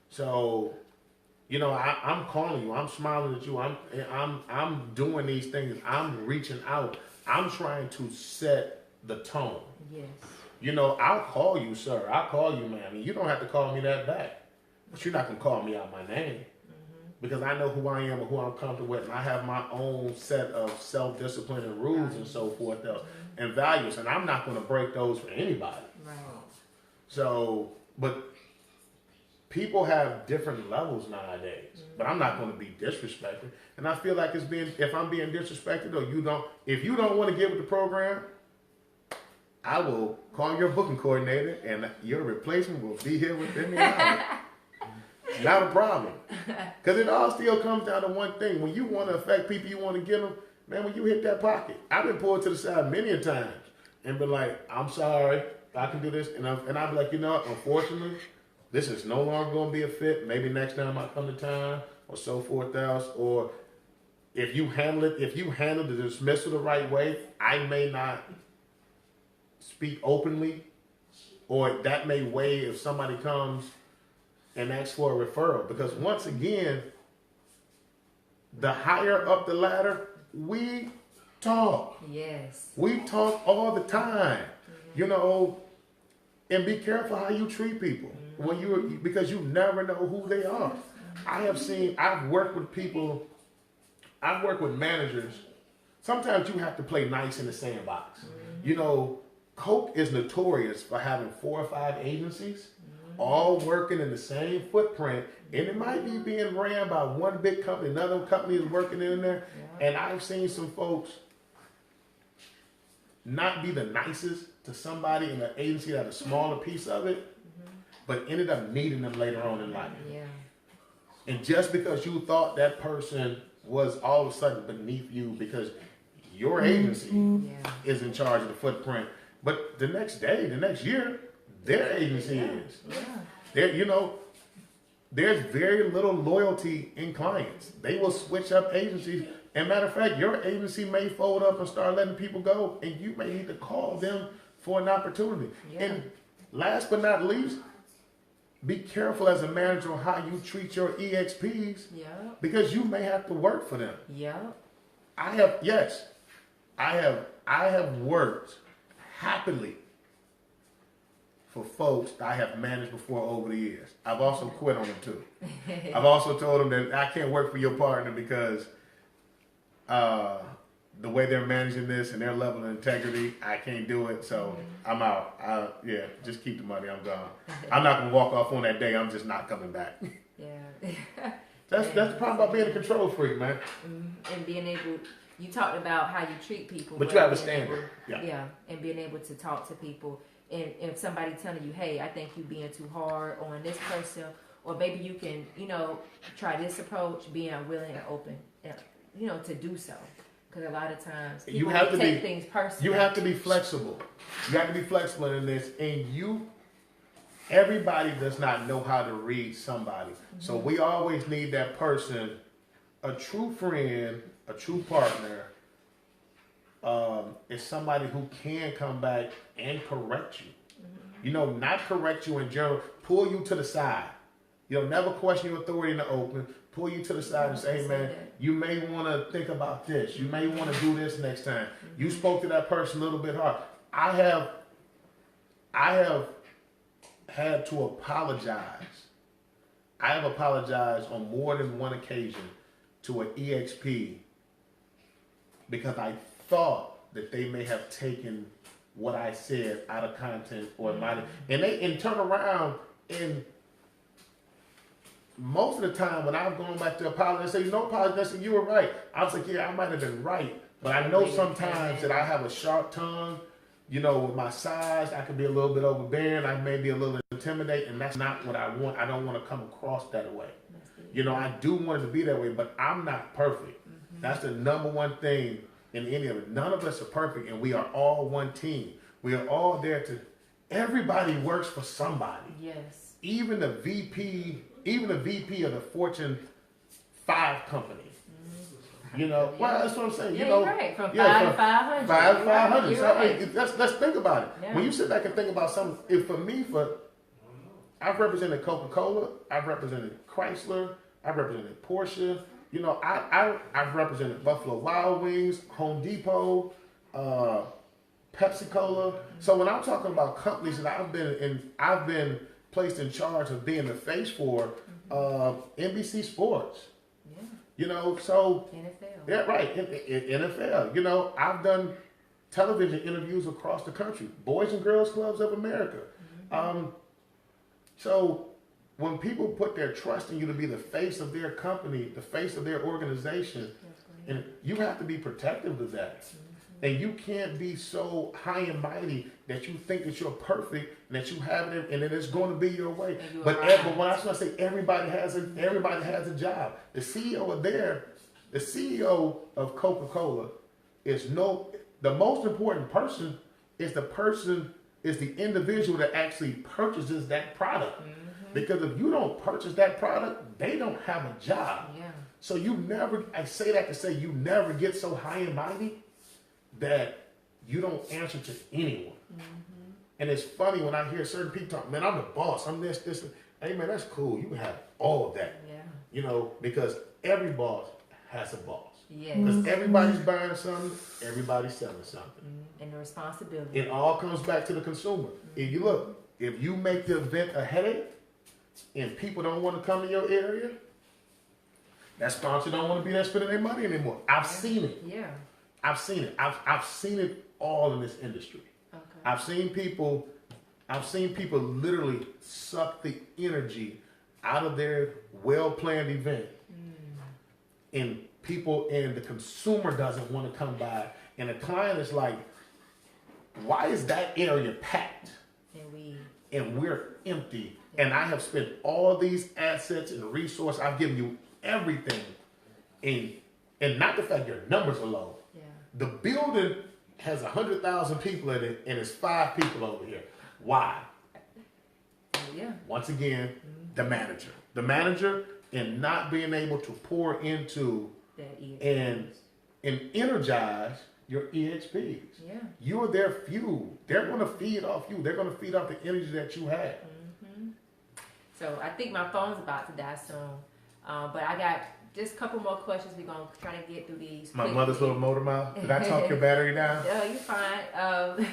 So, you know, I'm calling you. I'm smiling at you. I'm doing these things. I'm reaching out. I'm trying to set the tone. Yes. You know, I'll call you, sir. I'll call you, ma'am. And you don't have to call me that back. But you're not going to call me out my name. Because I know who I am and who I'm comfortable with. And I have my own set of self-discipline and rules and so forth and values. And I'm not going to break those for anybody. Right. So, but people have different levels nowadays. But I'm not going to be disrespected. And I feel like if I'm being disrespected or if you don't want to get with the program, I will call your booking coordinator and your replacement will be here within the hour. Not a problem. Because it all still comes down to one thing. When you want to affect people, you want to get them, man, when you hit that pocket. I've been pulled to the side many a times and been like, I'm sorry, I can do this. And I'll be like, you know what, unfortunately, this is no longer going to be a fit. Maybe next time I come to town or so forth else. Or if you handle the dismissal the right way, I may not speak openly, or that may weigh if somebody comes and ask for a referral. Because once again, the higher up the ladder, we talk. Yes. We talk all the time. You know, and be careful how you treat people because you never know who they are. I've worked with people, I've worked with managers. Sometimes you have to play nice in the sandbox. You know, Coke is notorious for having 4 or 5 agencies all working in the same footprint, and it might be being ran by one big company, another company is working in there, and I've seen some folks not be the nicest to somebody in an agency that had a smaller piece of it, but ended up needing them later on in life. Yeah. And just because you thought that person was all of a sudden beneath you because your agency is in charge of the footprint, but the next day, the next year, their agency is. You know, there's very little loyalty in clients. They will switch up agencies. And matter of fact, your agency may fold up and start letting people go, and you may need to call them for an opportunity. And last but not least, be careful as a manager on how you treat your EXPs Yep. because you may have to work for them. Yep. I have worked happily for folks I have managed before over the years. I've also quit on them too. I've also told them that I can't work for your partner because the way they're managing this and their level of integrity, I can't do it. So I'm out. Just keep the money. I'm gone. I'm not gonna walk off on that day. I'm just not coming back. Yeah. That's the problem about being a control freak, man. And being able, you talked about how you treat people. But you have a being standard. able, and being able to talk to people. And if somebody telling you, hey, I think you being too hard on this person, or maybe you can, try this approach, being willing and open, to do so. Because a lot of times people You have to take things personally. You have to be flexible. You have to be flexible in this. And everybody does not know how to read somebody. So we always need that person, a true friend, a true partner, is somebody who can come back and correct you. Not correct you in general, pull you to the side. Never question your authority in the open. Pull you to the side and say, hey man, you may want to think about this. You may want to do this next time. You spoke to that person a little bit hard. I have had to apologize. I have apologized on more than one occasion to an EXP because I thought that they may have taken what I said out of content or and turn around and most of the time when I've gone back to apologize and say, apologize, I said, you were right. I was like, yeah, I might have been right. But I know sometimes that I have a sharp tongue, with my size, I can be a little bit overbearing. I may be a little intimidating, and that's not what I want. I don't want to come across that way. I do want it to be that way, but I'm not perfect. That's the number one thing in any of it. None of us are perfect, and we are all one team. We are all there everybody works for somebody. Yes. Even the VP of the Fortune 5 company. Well, that's what I'm saying. You're right. From 5 to 500. 5 to 500. You're So right. let's think about it. Yeah. When you sit back and think about something, I've represented Coca-Cola, I've represented Chrysler, I've represented Porsche. I've represented Buffalo Wild Wings, Home Depot, Pepsi Cola. So when I'm talking about companies that I've been placed in charge of being the face for, NBC Sports. So NFL. Yeah, right. In NFL. I've done television interviews across the country, Boys and Girls Clubs of America. So when people put their trust in you to be the face of their company, the face of their organization, and you have to be protective of that. And you can't be so high and mighty that you think that you're perfect and that you have it and that it's going to be your way. But when I say everybody has a job. The CEO of Coca-Cola is the most important person is the individual that actually purchases that product. Because if you don't purchase that product, they don't have a job. Yeah. So I say that to say you never get so high and mighty that you don't answer to anyone. And it's funny when I hear certain people talk, man, I'm the boss, I'm this. Hey man, that's cool. You can have all of that. Yeah. Because every boss has a boss. Yes. Because everybody's buying something, everybody's selling something. And the responsibility. It all comes back to the consumer. If you make the event a headache and people don't want to come to your area, that sponsor don't want to be there spending their money anymore. I've seen it. Yeah. I've seen it. I've seen it all in this industry. Okay. I've seen people literally suck the energy out of their well-planned event. And the consumer doesn't want to come by. And the client is like, why is that area packed? And we're empty. Yeah. And I have spent all these assets and resources. I've given you everything. And not the fact your numbers are low. Yeah. The building has 100,000 people in it, and it's 5 people over here. Why? Yeah. Once again, the manager, and not being able to pour into and energize your EXPs. Yeah. You're their fuel. They're going to feed off you. They're going to feed off the energy that you have. So I think my phone's about to die soon. But I got just a couple more questions. We're going to try to get through these. My mother's little motor mouth. Did I talk your battery down? Oh, you're fine.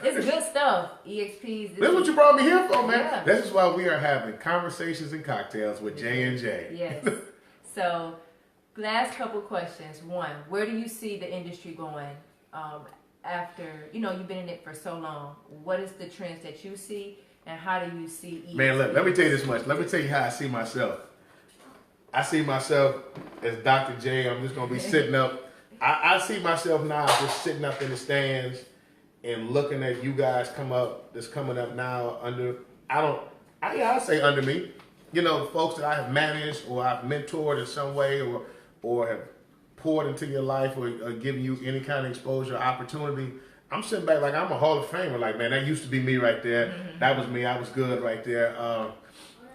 It's good stuff. EXPs. This is what you brought me here for, man. Yeah. This is why we are having conversations and cocktails with Jay and Jay. Yes. So, last couple questions. One, where do you see the industry going after, you've been in it for so long? What is the trends that you see, and how do you see EXPs? Man, let me tell you this much. Let me tell you how I see myself. I see myself as Dr. J. I'm just going to be sitting up. I see myself now just sitting up in the stands and looking at you guys that's coming up now I'll say under me. Folks that I have managed or I've mentored in some way or have poured into your life or given you any kind of exposure or opportunity. I'm sitting back like I'm a Hall of Famer. Like, man, that used to be me right there. Mm-hmm. That was me. I was good right there.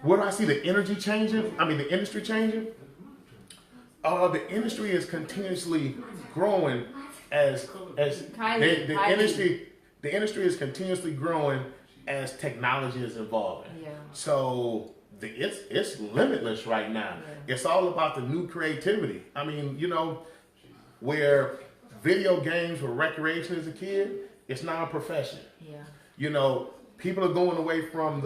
Where do I see the energy changing? The industry changing? The industry is continuously growing as the industry is continuously growing as technology is evolving. Yeah. So it's limitless right now. Yeah. It's all about the new creativity. Where video games were recreation as a kid, it's now a profession. Yeah. People are going away from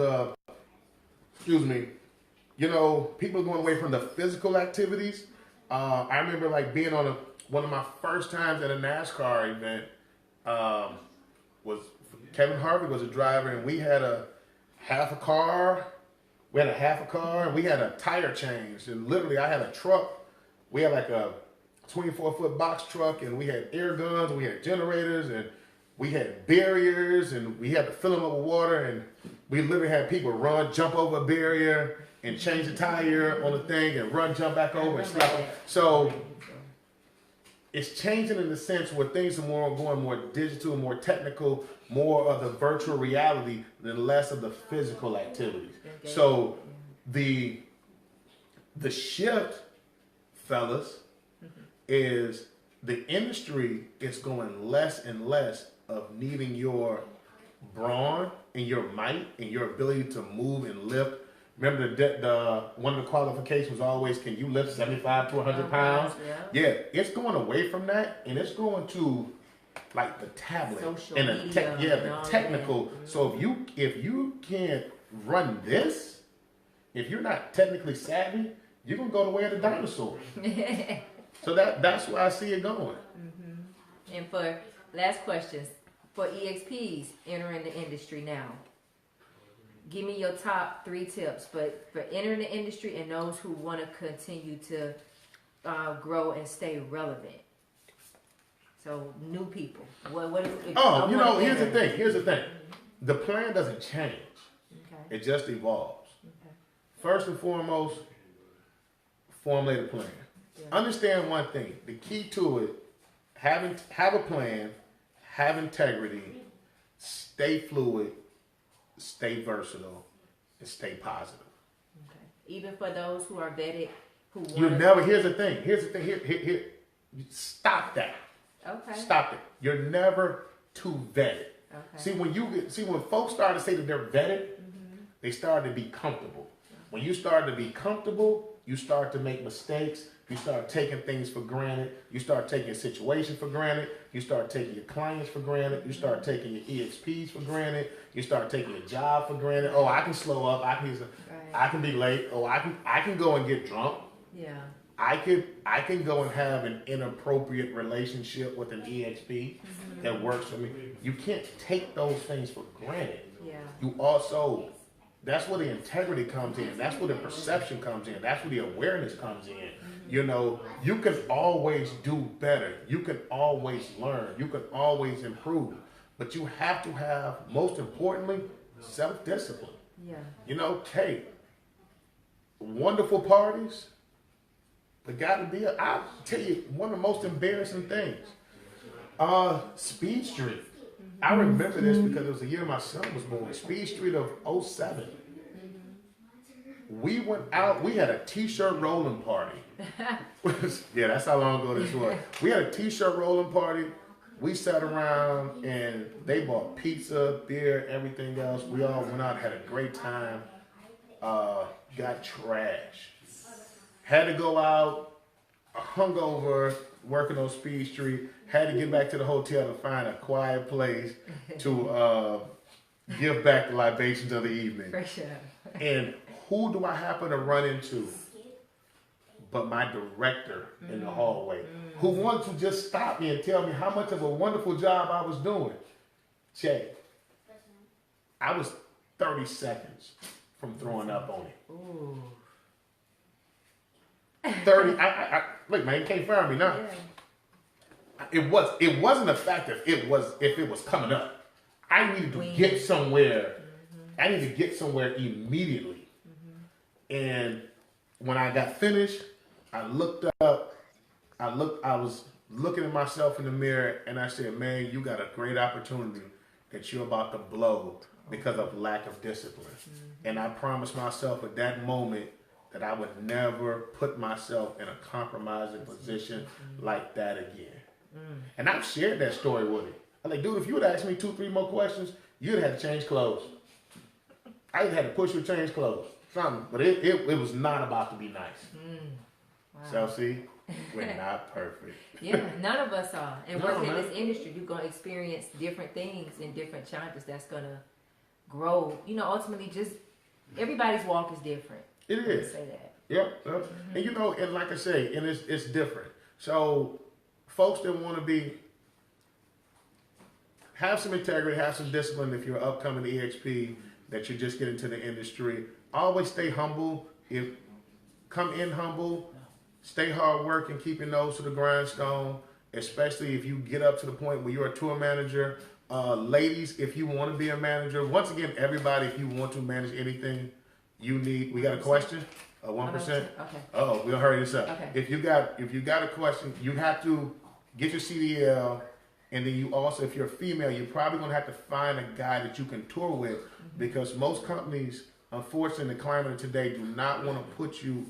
people are going away from the physical activities. I remember being on one of my first times at a NASCAR event. Was Kevin Harvey was a driver, and we had a half a car. And we had a tire change. And literally, I had a truck. We had a 24-foot box truck, and we had air guns, and we had generators, and we had barriers, and we had to fill them up with water, and we literally had people jump over a barrier, and change the tire on the thing, and jump back over, and slap them. So it's changing in the sense where things are going more digital, more technical, more of the virtual reality than less of the physical activities. So the shift, fellas, is the industry is going less and less of needing your brawn and your might and your ability to move and lift. Remember the one of the qualifications was always, can you lift 75 to 100 pounds? Yeah, it's going away from that, and it's going to the tablet social and media, the technical. So if you can't run this, if you're not technically savvy, you're gonna go the way of the dinosaur. So that's where I see it going. Mm-hmm. And for last questions for EXPs entering the industry now. Give me your top 3 tips, but for entering the industry and those who want to continue to grow and stay relevant. So new people. Here's the thing. Mm-hmm. The plan doesn't change. Okay. It just evolves. Okay. First and foremost, formulate a plan. Yeah. Understand one thing. The key to it, have a plan, have integrity, stay fluid, stay versatile, and stay positive. Okay. Even for those who are vetted, Here's the thing. Here. Stop that. Okay. Stop it. You're never too vetted. Okay. When folks start to say that they're vetted, they start to be comfortable. When you start to be comfortable, you start to make mistakes. You start taking things for granted. You start taking a situation for granted. You start taking your clients for granted. You start taking your EXPs for granted. You start taking your job for granted. Oh, I can slow up. I can be late. Oh, I can go and get drunk. Yeah. I can go and have an inappropriate relationship with an EXP that works for me. You can't take those things for granted. Yeah. You also, that's where the integrity comes in. That's where the perception comes in. That's where the awareness comes in. You can always do better. You can always learn. You can always improve. But you have to have, most importantly, self-discipline. Yeah. Hey, wonderful parties. I'll tell you one of the most embarrassing things. Speed Street. I remember this because it was the year my son was born. Speed Street of 07. We went out, we had a t-shirt rolling party. Yeah, that's how long ago this was. We had a t-shirt rolling party. We sat around and they bought pizza, beer, everything else. We all went out, had a great time. got trashed. Had to go out, hungover, working on Speed Street. Had to get back to the hotel to find a quiet place to give back the libations of the evening. For sure. And who do I happen to run into but my director in the hallway, who wanted to just stop me and tell me how much of a wonderful job I was doing. Jae, I was 30 seconds from throwing up on it. Ooh. 30. Look, man, you can't fire me now. Yeah. It wasn't the fact that if it was coming up. I needed to get somewhere. I needed to get somewhere immediately. And when I got finished, I looked up. I was looking at myself in the mirror, and I said, "Man, you got a great opportunity that you're about to blow because of lack of discipline." And I promised myself at that moment that I would never put myself in a compromising position like that again. And I've shared that story with him. I'm like, dude, if you would ask me 2-3 more questions, you'd have to change clothes. I just had to push you to change clothes. Something. But it was not about to be nice. Wow. So see, we're not perfect. Yeah, none of us are. And No, working in man. this industry, you're going to experience different things and different challenges that's going to grow. You know, ultimately, just everybody's walk is different. It is. Say that. Yep. And you know, and like I say, and it's different. So folks that want to have some integrity, have some discipline if you're upcoming EXP, that you're just getting into the industry. Always stay humble. Come in humble, stay hard work and keep your nose to the grindstone, especially if you get up to the point where you're a tour manager. Ladies, if you want to be a manager, once again, everybody, if you want to manage anything, we got a question? 1%? Okay. Oh, we'll hurry this up. Okay. If you got a question, you have to get your CDL, and then you also, if you're a female, you're probably gonna have to find a guy that you can tour with, because most companies, unfortunately, in the climate of today, do not want to put you.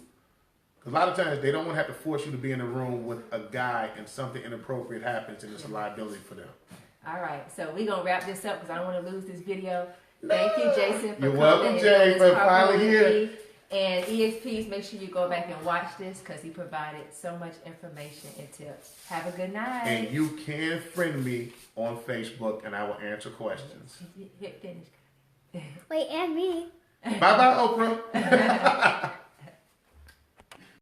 A lot of times, they don't want to have to force you to be in a room with a guy and something inappropriate happens, and it's a liability for them. All right, so we're going to wrap this up because I don't want to lose this video. Thank you, Jason, for You're coming. welcome, and Jay, doing this for finally properly with here. me. And EXPs, make sure you go back and watch this because he provided so much information and tips. Have a good night. And you can friend me on Facebook, and I will answer questions. Hit finish. Wait, and me. Bye-bye, Oprah.